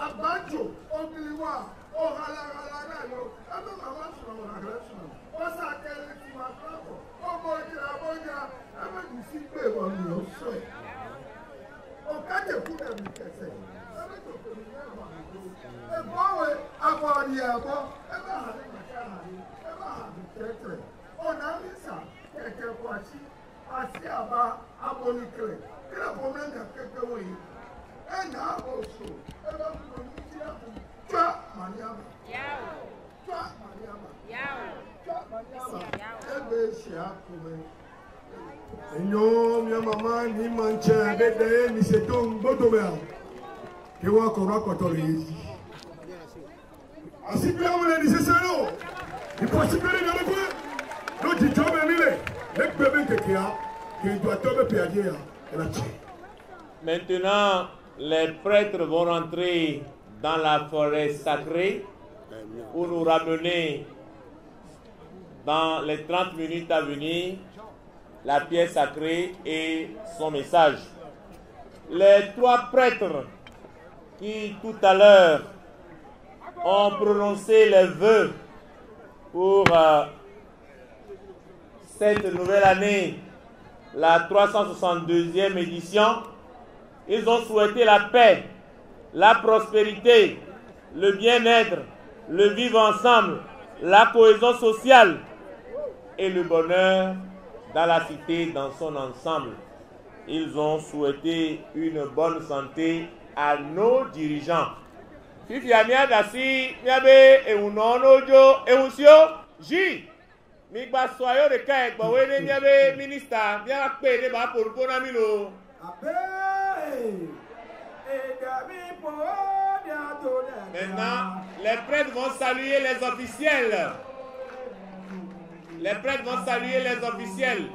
Abajo, obiliwa, ohalala náà yo. Ebe mama sọ̀rọ̀ ọ̀rọ̀ sọ̀rọ̀. Ó sàkẹ́lẹ́ tí ma kọ́kọ́. Ó bọ́jà. Ebe kì í sí pé wọ́n mi ò sọ ẹ̀. Ọ̀kájẹ̀ kú ẹ̀mí kẹsẹ̀. Ebe tó kò ní ẹ̀wọ̀n àgbo. Ẹ̀gbọ́n àbọ̀ ọ̀dì ẹ̀bọ. Ebe àdé tẹ̀tẹ̀ ọ̀nà mísà kẹ̀kẹ́ kwasi àti àbá abonikele kílẹ̀ fún mẹ́ta kẹ̀kẹ́ wọ̀nyí ẹ̀nà àbòsò ẹ̀bá fún mi ti Enyo mi mama ni manche bede ni seton bodomea. Ke wa ko ra ko to le. Asibia mo le ni sesero. Il faut se faire dans le coin. Nous disons les bébés qui doivent tomber péadir. Maintenant, les prêtres vont rentrer dans la forêt sacrée pour nous ramener dans les 30 minutes à venir la pierre sacrée et son message. Les 3 prêtres qui tout à l'heure ont prononcé les vœux pour cette nouvelle année, la 362e édition, ils ont souhaité la paix, la prospérité, le bien-être, le vivre ensemble, la cohésion sociale et le bonheur dans la cité dans son ensemble. Ils ont souhaité une bonne santé à nos dirigeants. Fifia miadasi miabe eunonojo eusio ji migba soyo de ka egbo we ne miabe minister bia pe ne ba porupo na mi lo Maintenant, les prêtres vont saluer les officiels. Les prêtres vont saluer les officiels.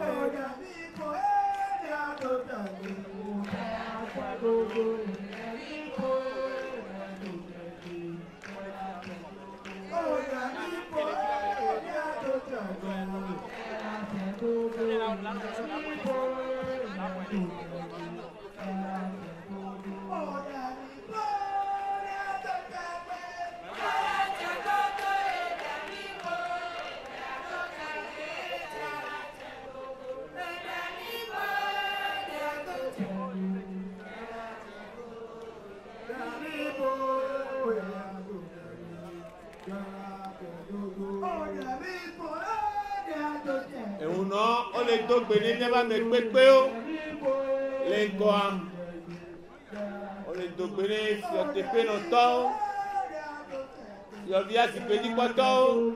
Et on les deux bénis va me péper les gars. On les deux bénis sur tes pénotons. Yo via si petit poteau.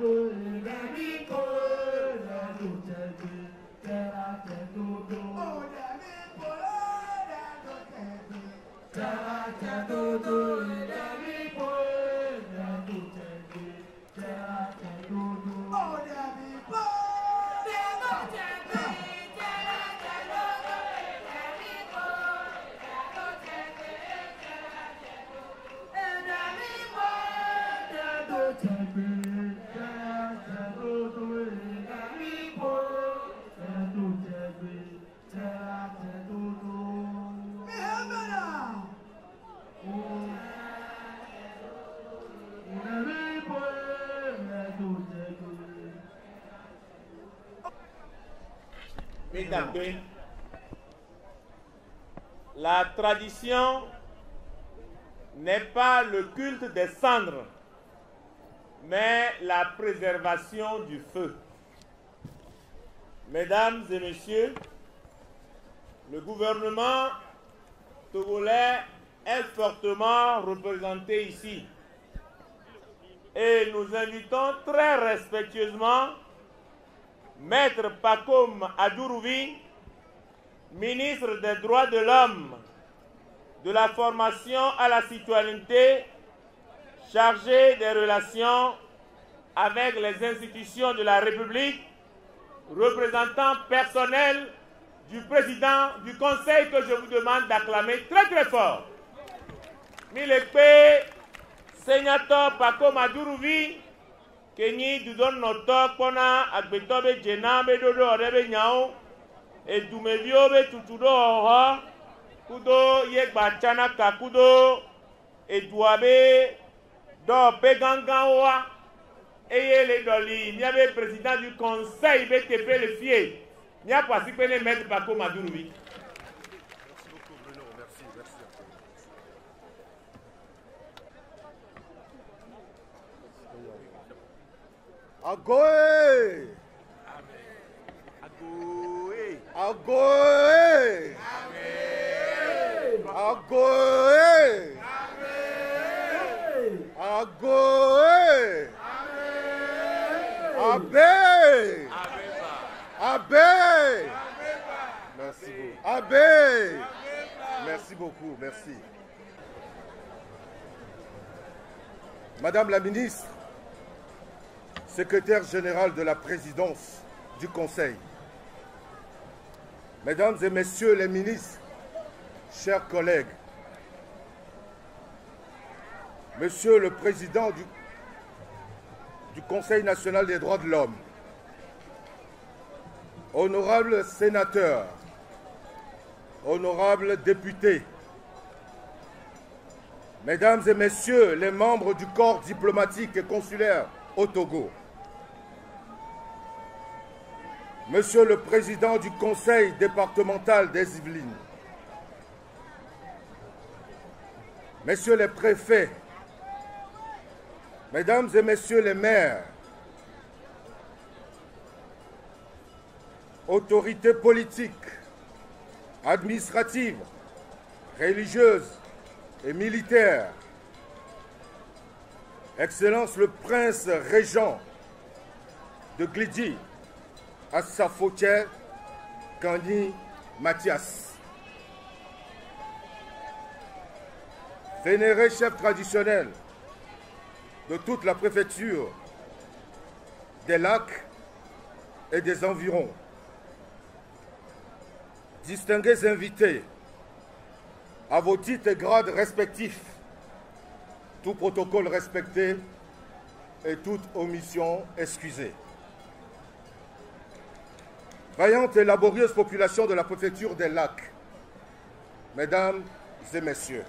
La tradition n'est pas le culte des cendres, mais la préservation du feu. Mesdames et messieurs, le gouvernement togolais est fortement représenté ici. Et nous invitons très respectueusement Maître Pacôme Adjourouvi, ministre des Droits de l'Homme, de la formation à la citoyenneté, chargé des relations avec les institutions de la République, représentant personnel du président du Conseil que je vous demande d'acclamer très très fort. Milekpe, sénateur Pacôme Adjourouvi, Kenyi dudon noto pona agbetobe jena be dodo orebe nyao edumevio be tutudo oho kudo yegba chanaka kudo eduabe do pegangan wa eye le doli miabe président du conseil be tepe le fie mia pasi pene maître Pacôme Adjourouvi. Agoé! Agoé! Agoé! Agoé! Agoé! Abe! Abe! Merci beaucoup. Abbé. Merci beaucoup, merci. Madame la ministre, secrétaire générale de la présidence du Conseil, Mesdames et Messieurs les ministres, chers collègues, Monsieur le Président du Conseil national des droits de l'homme, honorables sénateurs, honorables députés, Mesdames et Messieurs les membres du corps diplomatique et consulaire au Togo, Monsieur le Président du Conseil départemental des Yvelines, Messieurs les préfets, Mesdames et Messieurs les maires, autorités politiques, administratives, religieuses et militaires, Excellence le prince régent de Glidi, Assafotier Kandi Mathias, vénéré chef traditionnel de toute la préfecture des lacs et des environs, distingués invités, à vos titres et grades respectifs, tout protocole respecté et toute omission excusée. Vaillante et laborieuse population de la préfecture des lacs, Mesdames et Messieurs,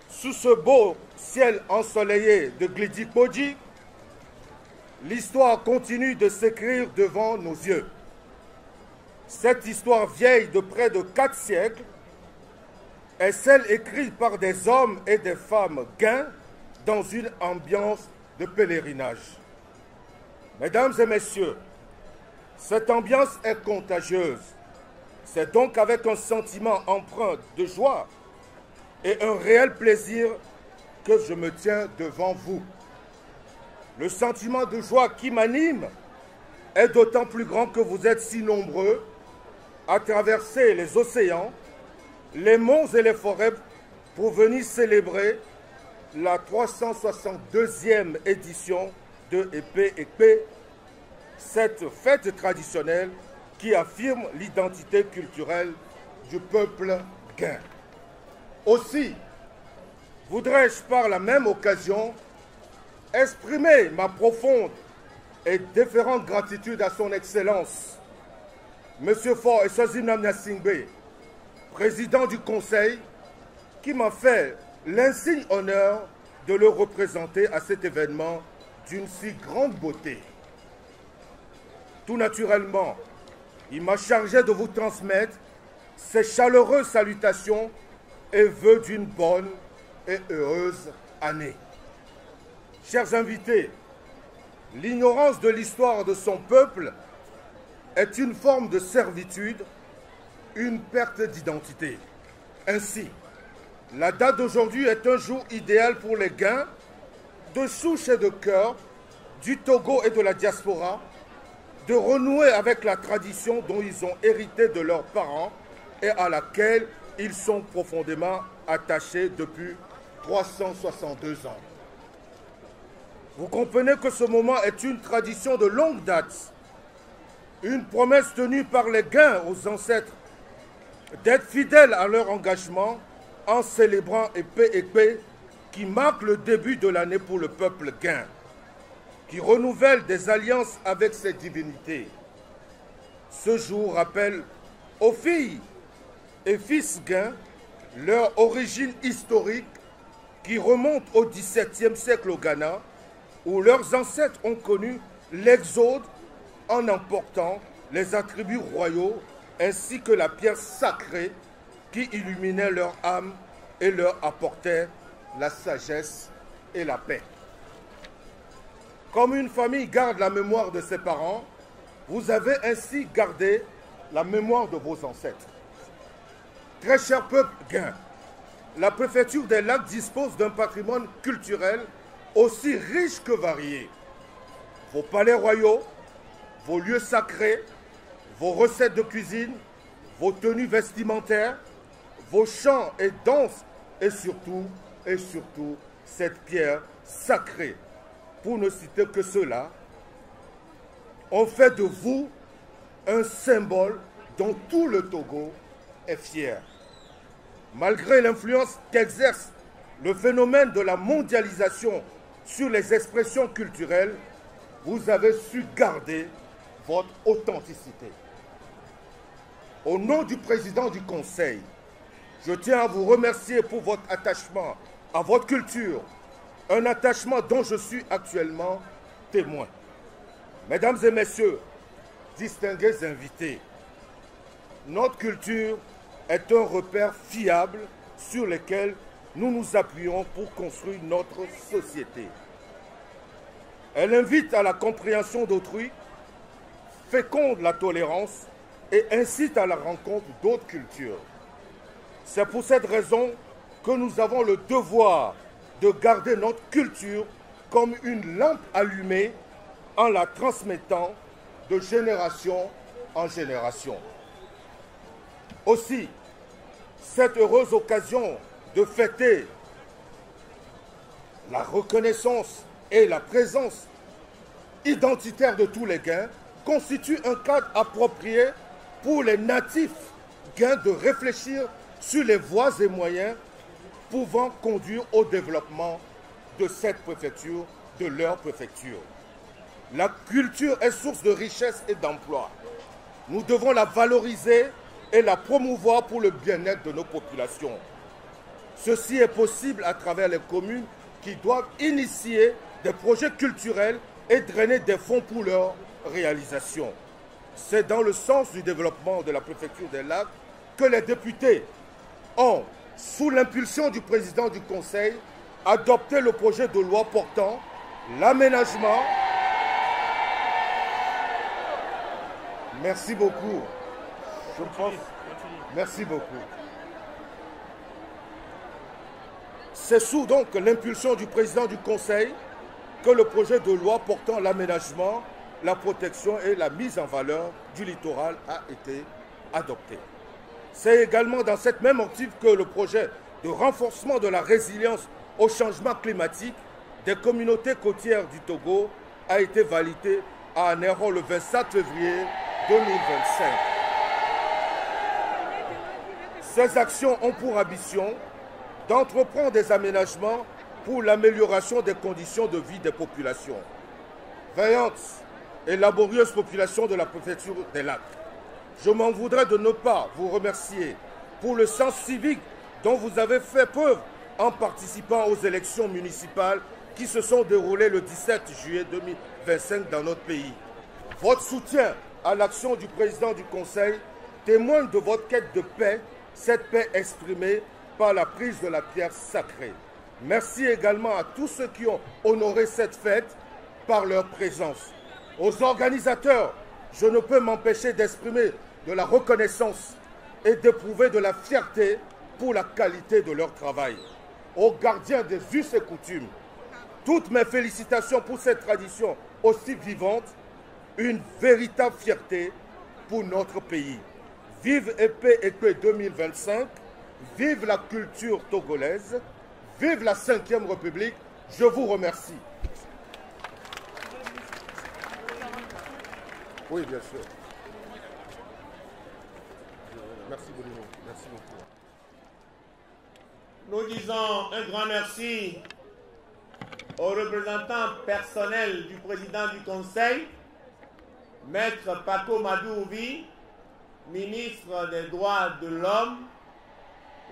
sous ce beau ciel ensoleillé de Glidi-Kodji, l'histoire continue de s'écrire devant nos yeux. Cette histoire vieille de près de 4 siècles est celle écrite par des hommes et des femmes gains dans une ambiance de pèlerinage. Mesdames et Messieurs, cette ambiance est contagieuse. C'est donc avec un sentiment empreint de joie et un réel plaisir que je me tiens devant vous. Le sentiment de joie qui m'anime est d'autant plus grand que vous êtes si nombreux à traverser les océans, les monts et les forêts pour venir célébrer la 362e édition de Épée, cette fête traditionnelle qui affirme l'identité culturelle du peuple gain. Aussi, voudrais-je par la même occasion exprimer ma profonde et déférente gratitude à son Excellence, M. Faure Eswazini Gnassingbé, président du Conseil, qui m'a fait l'insigne honneur de le représenter à cet événement d'une si grande beauté. Tout naturellement, il m'a chargé de vous transmettre ces chaleureuses salutations et vœux d'une bonne et heureuse année. Chers invités, l'ignorance de l'histoire de son peuple est une forme de servitude, une perte d'identité. Ainsi, la date d'aujourd'hui est un jour idéal pour les gains de souche et de cœur du Togo et de la diaspora de renouer avec la tradition dont ils ont hérité de leurs parents et à laquelle ils sont profondément attachés depuis 362 ans. Vous comprenez que ce moment est une tradition de longue date, une promesse tenue par les gains aux ancêtres d'être fidèles à leur engagement en célébrant Épée qui marque le début de l'année pour le peuple gain, qui renouvelle des alliances avec ses divinités. Ce jour rappelle aux filles et fils gains leur origine historique qui remonte au XVIIe siècle au Ghana, où leurs ancêtres ont connu l'exode en emportant les attributs royaux ainsi que la pierre sacrée qui illuminait leur âme et leur apportait la sagesse et la paix. Comme une famille garde la mémoire de ses parents, vous avez ainsi gardé la mémoire de vos ancêtres. Très cher peuple gain, la préfecture des Lacs dispose d'un patrimoine culturel aussi riche que varié. Vos palais royaux, vos lieux sacrés, vos recettes de cuisine, vos tenues vestimentaires, vos chants et danses, et surtout, cette pierre sacrée. Pour ne citer que cela, ont fait de vous un symbole dont tout le Togo est fier. Malgré l'influence qu'exerce le phénomène de la mondialisation sur les expressions culturelles, vous avez su garder votre authenticité. Au nom du président du Conseil, je tiens à vous remercier pour votre attachement à votre culture, un attachement dont je suis actuellement témoin. Mesdames et messieurs, distingués invités, notre culture est un repère fiable sur lequel nous nous appuyons pour construire notre société. Elle invite à la compréhension d'autrui, féconde la tolérance et incite à la rencontre d'autres cultures. C'est pour cette raison que nous avons le devoir de garder notre culture comme une lampe allumée en la transmettant de génération en génération. Aussi, cette heureuse occasion de fêter la reconnaissance et la présence identitaire de tous les Guins constitue un cadre approprié pour les natifs Guins de réfléchir sur les voies et moyens pouvant conduire au développement de cette préfecture, de leur préfecture. La culture est source de richesse et d'emploi. Nous devons la valoriser et la promouvoir pour le bien-être de nos populations. Ceci est possible à travers les communes qui doivent initier des projets culturels et drainer des fonds pour leur réalisation. C'est dans le sens du développement de la préfecture des Lacs que les députés ont, sous l'impulsion du président du Conseil, adopté le projet de loi portant l'aménagement. Merci beaucoup. Je pense. Merci beaucoup. C'est sous donc l'impulsion du président du Conseil que le projet de loi portant l'aménagement, la protection et la mise en valeur du littoral a été adopté. C'est également dans cette même optique que le projet de renforcement de la résilience au changement climatique des communautés côtières du Togo a été validé à Anéron le 27 février 2025. Ces actions ont pour ambition d'entreprendre des aménagements pour l'amélioration des conditions de vie des populations. Vaillantes et laborieuses populations de la préfecture des Lacs, je m'en voudrais de ne pas vous remercier pour le sens civique dont vous avez fait preuve en participant aux élections municipales qui se sont déroulées le 17 juillet 2025 dans notre pays. Votre soutien à l'action du président du Conseil témoigne de votre quête de paix, cette paix exprimée par la prise de la pierre sacrée. Merci également à tous ceux qui ont honoré cette fête par leur présence. Aux organisateurs, je ne peux m'empêcher d'exprimer de la reconnaissance et d'éprouver de la fierté pour la qualité de leur travail. Aux gardiens des us et coutumes, toutes mes félicitations pour cette tradition aussi vivante, une véritable fierté pour notre pays. Vive Épée et Paix 2025, vive la culture togolaise, vive la 5e République, je vous remercie. Oui, bien sûr. Merci Bruno, merci beaucoup. Nous disons un grand merci aux représentants personnels du président du Conseil, Maître Paco Madouvi, ministre des Droits de l'Homme,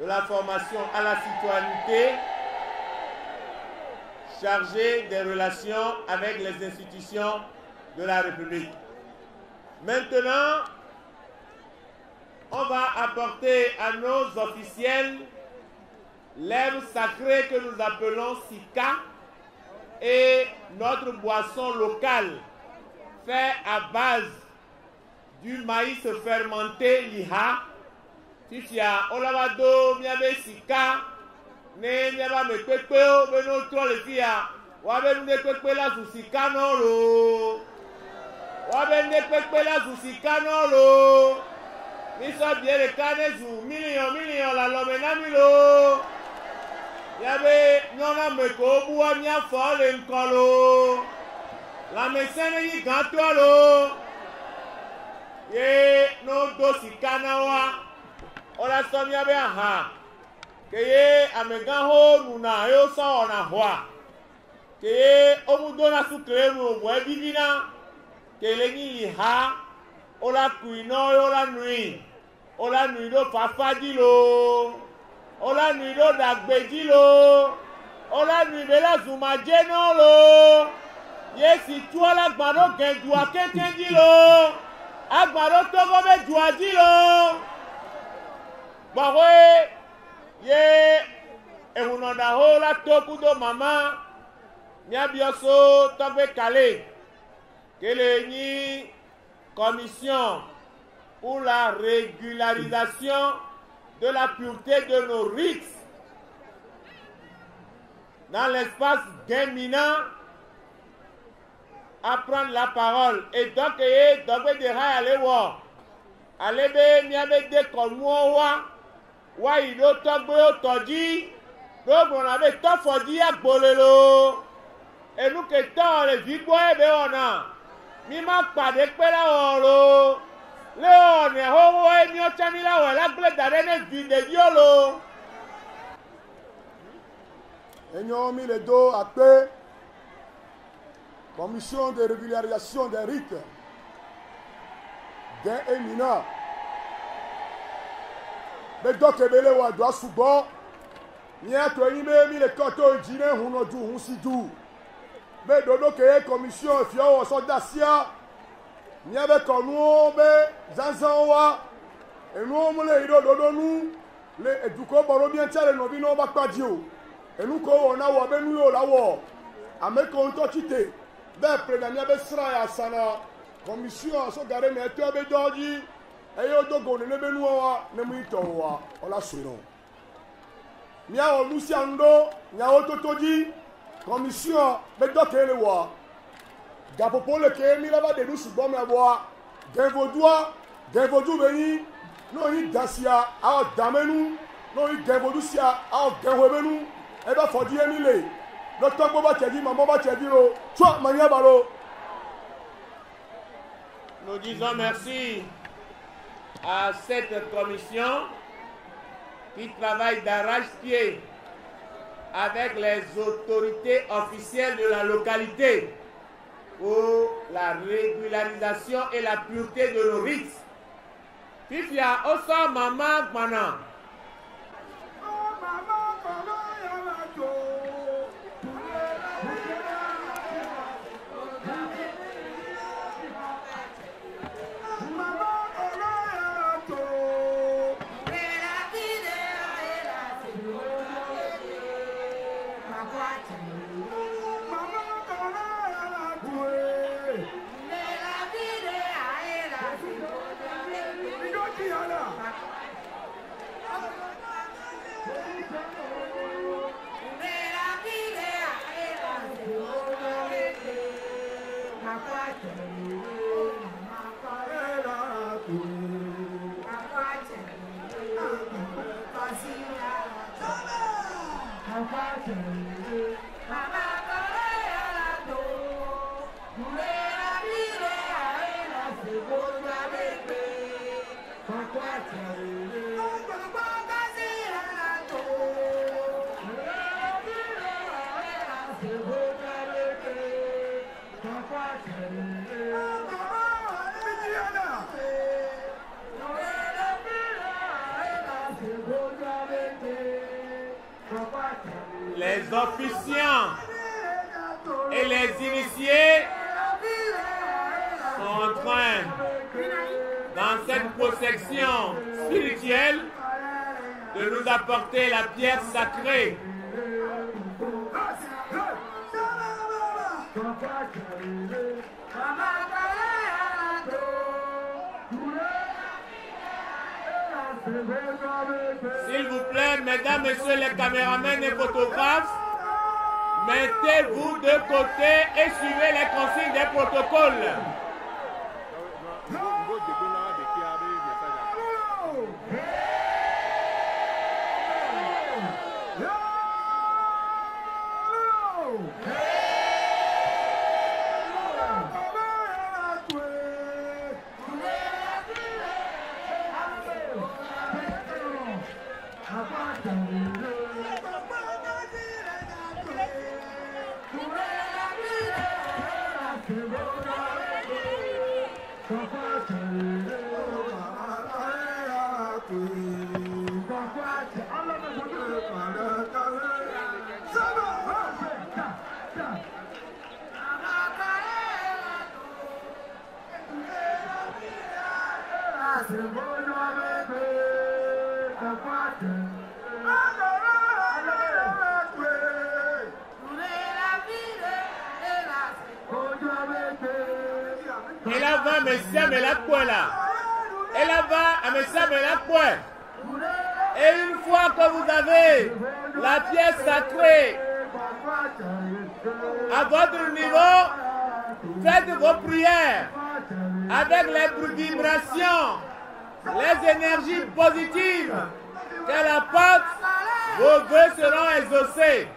de la formation à la citoyenneté, chargé des relations avec les institutions de la République. Maintenant, on va apporter à nos officiels l'herbe sacrée que nous appelons Sika et notre boisson locale faite à base du maïs fermenté Liha. Tifia, Olawado, Miabe Sika, Ne Miaba Mekpekpeo, Beno Troll Fia, Wabe Mekpekpe la sous Sika non lo. Wabende pepe la zusikano lo. Miso biere kane zu million la lomena milo. Yabe nyona meko buwa nya fole nkolo. La mesene yi ganto lo. Ye no dosi kanawa. Ola som yabe aha. Keye amegaho nuna yo sa ona hoa. Keye omudona su kremu mwe bibina. Kele ni ha. Ola kuino ola nui. Ola nui do fafaji lo. Ola nui do dagbeji lo. Ola nui bela zuma jeno lo. Yesi tuola gbado genjua kekenji lo. Agbado togo be juaji lo. Bawe ye ehunonda ho la tokudo mama. Miabioso tobe kale. Kele ni commission pour la régularisation de la pureté de nos rites dans l'espace guéminant à prendre la parole. Et donc, allez be miabe de komuwa wa ilo togbe otoji donc on avait tant fodi agbolelo et nous que tant les vibo ebe ona mi ma pàdé pe la oro le one ho e mi o chani la wa la gle dare ne vide yolo Enyo mi le do ape commission de régularisation des rites d'un éminent le do kebele wa do subo ni ato yin me mi le koto jine huno du hun si du be dodo ke commission fi o so dasia ni abe konu be zanzan wa enu mo le ido dodo nu le eduko boro bien tele no bi no ba padi o enu ko wona wo be nu yo lawo ameko nto chite be premier abe sra ya sana commission so gare me to be doji eyo dogo ne be nu wa ne mu ito wa ola suro mi a o lucia ndo nya o totoji commission be doke le wa gapopo le ke mi lava de nu sugbon me wa genvodu beni no yi dasia a damenu no yi genvodu sia a genwebenu e ba fodi emi le lo togbo ba cheji mamo ba cheji ro so manya baro. Nous disons merci à cette commission qui travaille d'arrache-pied avec les autorités officielles de la localité pour la régularisation et la pureté de nos rites. Fifia, osa mama gmana. Les officiants et les initiés sont en train, dans cette procession spirituelle, de nous apporter la pierre sacrée. S'il vous plaît, mesdames, messieurs les caméramans et photographes, mettez-vous de côté et suivez les consignes des protocoles. Et là va Messia mais la poêle là. Et là va à Messia mais la poêle. Et une fois que vous avez la pièce sacrée à votre niveau, faites vos prières avec les vibrations, les énergies positives qu'elle apporte, vos vœux seront exaucés.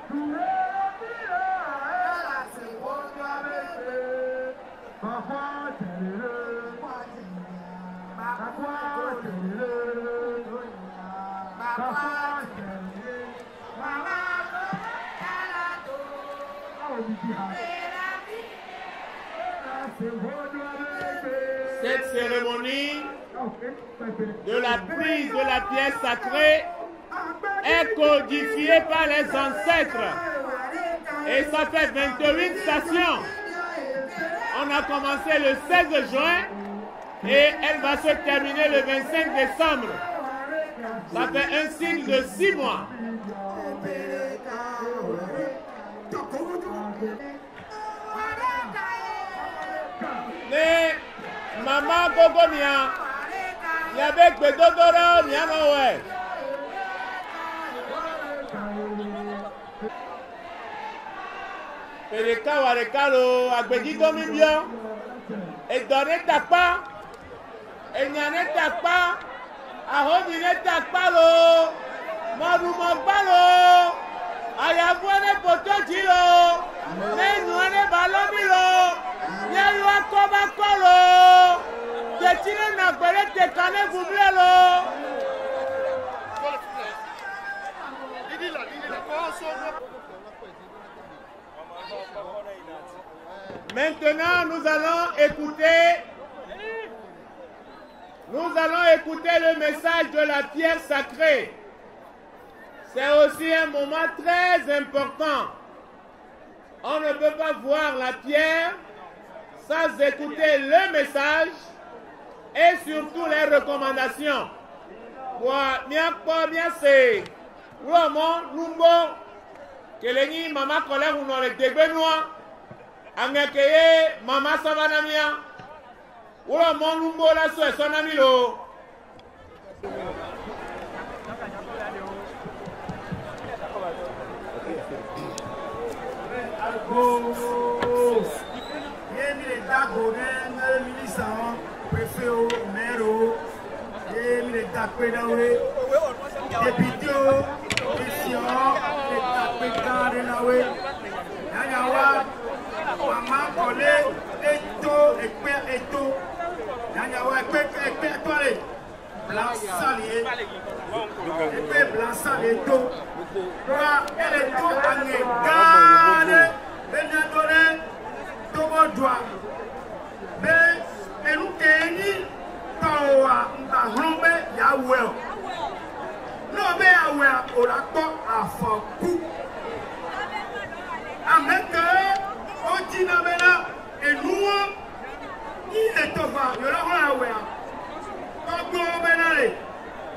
Cette cérémonie de la prise de la pièce sacrée est codifiée par les ancêtres. Et ça fait 28 stations. On a commencé le 16 juin et elle va se terminer le 25 décembre. Ça fait un cycle de 6 mois. Mais maman Gogo Mia, il y avait que Dodoro Mianoé. Pereka Warekalo, Agbedito Mibio, et Donné Takpa, et Nyane Takpa, Ahomine Takpalo, Marumopalo, Ayavone Pototilo, Nenouane Balomilo, Yalua Kobakolo, Tetine Nagbele Tekane Bublelo. Maintenant, nous allons écouter le message de la pierre sacrée. C'est aussi un moment très important. On ne peut pas voir la pierre sans écouter le message et surtout les recommandations. Bien c'est que les maman collègue ou non les débenois. Angekeye mama savanamia ula monumbo la so sonamilo yemi le dago ne ministre préfet au maire yemi le dakpe dawe député question le dakpe dans nawe nyawa maman collé eto nyanyawa ekpe toile blanc salié ekpe blanc salié eto toi elle est tout angé gane benyadore togo doa be enu keni tawa ntahrombe yawe no be yawe orapo afoku ameke Otina mena enua ni etova yora hona wea ogo benale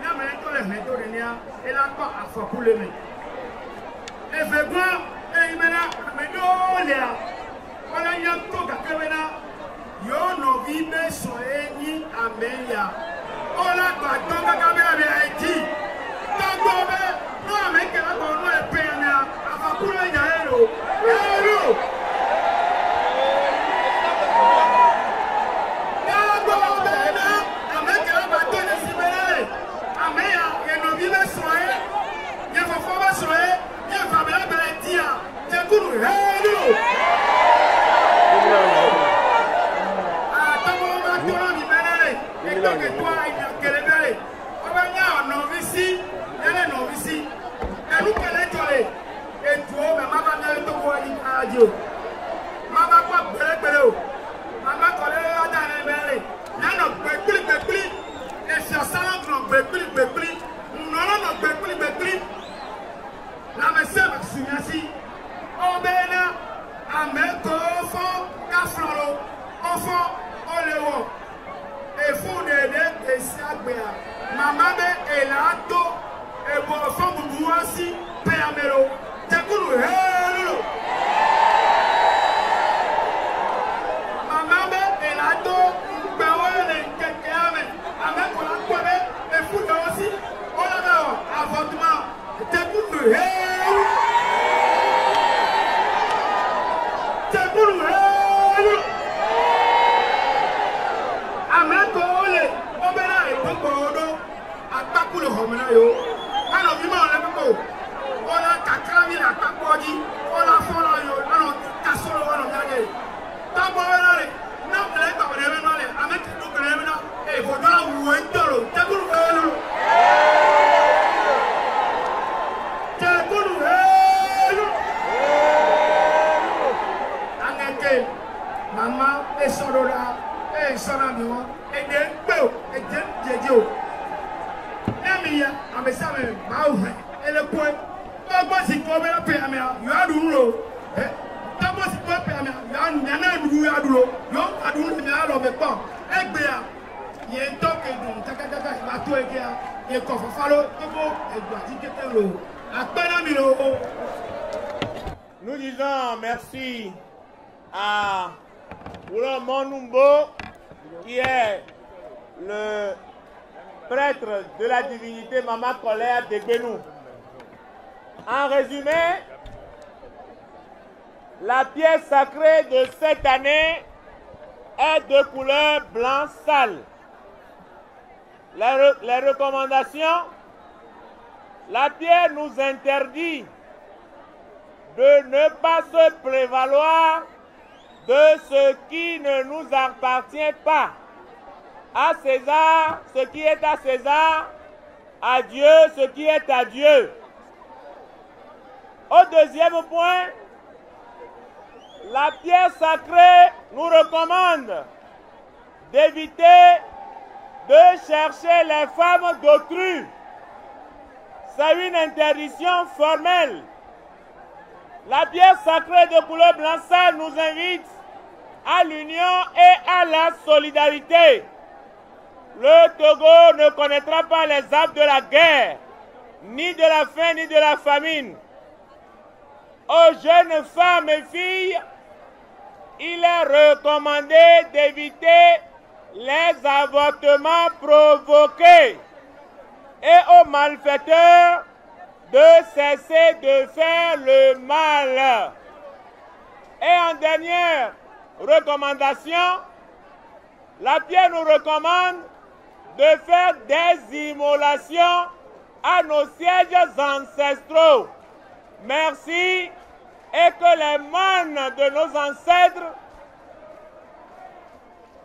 na me to le meto de nia ela pa afakule me efegwa mena me do lea wala nya to ka kemena yo no vibe so eni amelia ola ba to ka kamera be aiti to go be no ameke la ko no e pe na afakule nya ero Hey! Nous disons merci à Oulon Monumbo, qui est le prêtre de la divinité Mama Colère de Benou. En résumé, la pièce sacrée de cette année est de couleur blanc sale. Les recommandations, la pierre nous interdit de ne pas se prévaloir de ce qui ne nous appartient pas. À César, ce qui est à César, à Dieu, ce qui est à Dieu. Au deuxième point, la pierre sacrée nous recommande d'éviter de chercher les femmes d'autrui. C'est une interdiction formelle. La pierre sacrée de couleur blanc sale nous invite à l'union et à la solidarité. Le Togo ne connaîtra pas les affres de la guerre, ni de la faim, ni de la famine. Aux jeunes femmes et filles, il est recommandé d'éviter les avortements provoqués et aux malfaiteurs de cesser de faire le mal. Et en dernière recommandation, la pierre nous recommande de faire des immolations à nos sièges ancestraux. Merci et que les manes de nos ancêtres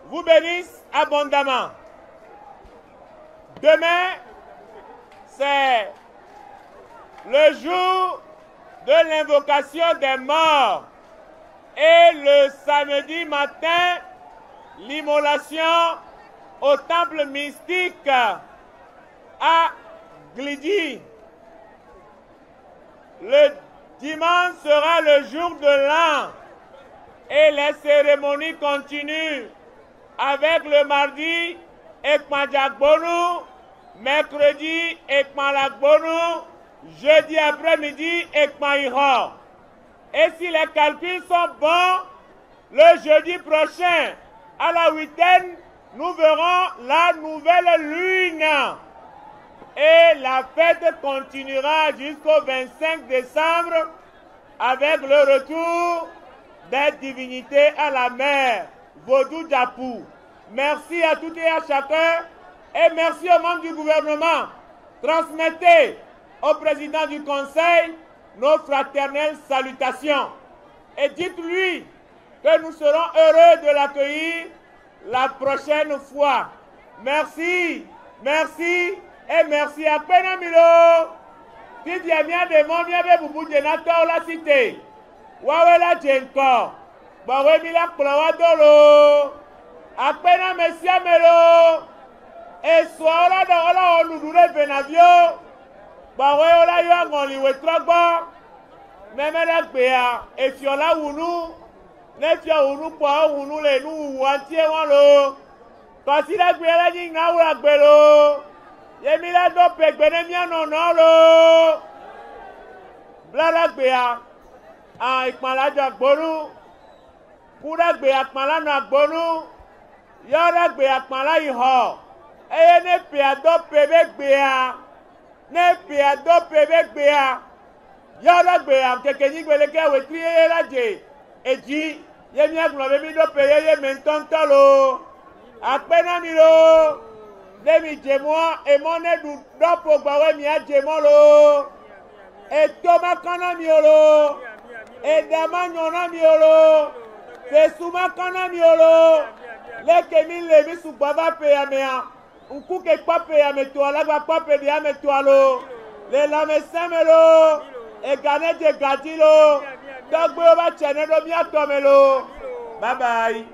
vous bénissent abondamment. Demain, c'est le jour de l'invocation des morts et le samedi matin, l'immolation au temple mystique à Glidi. Le dimanche sera le jour de l'an et les cérémonies continuent avec le mardi Ekmadjakbonu, mercredi Ekmalakbonu, jeudi après-midi Ekmaïra. Et si les calculs sont bons, le jeudi prochain, à la huitaine, nous verrons la nouvelle lune. Et la fête continuera jusqu'au 25 décembre avec le retour des divinités à la mer, Vodou Djapou. Merci à toutes et à chacun et merci aux membres du gouvernement. Transmettez au président du conseil nos fraternelles salutations et dites-lui que nous serons heureux de l'accueillir la prochaine fois. Merci, merci et merci à Penamilo. Titi Amia de Momia de Boubou de Nata la cité. Wawela Djenko. Bawe Mila Klawadolo. A Penamessia Melo. Et soit là dans la Oludure Benavio. Bawe Ola Yangoli Wetrogba. Memela Bea. Et Fiola Wunu. Nefia Wunu Kwa Wunu le Nou Wantie Walo. Kasi la Bea Ning Naura Belo. Yemila do pegbenemia nonolo. Blala gbea. à ìpàlájọ àgbónú kúrẹ́gbẹ̀ àpàlánà àgbónú yọ́rẹ́gbẹ̀ àpàlá ìhọ̀ eye ne pia do pebe gbea ne pia do pebe gbea yɔrɔ gbea keke nyigbele ke wetri ye la dze edzi ye miagblɔ be mi do pe ye me ŋutɔŋutɔ lo akpena mi lo ne mi dze mɔ emɔ ne ɖu dɔpo gbɔwɔ mia dze mɔ lo eto ma kɔ na mi o lo eda ma nyɔ na mi o lo fesu ma kɔ na mi o lo leke mi le mi sugbɔ va pe ya mea. Nku ke kpape ya metoa lagba kpape de ya metoa lo le lameseme lo egane de gadi lo dogbe o ba tsene do miatɔ me lo bye bye.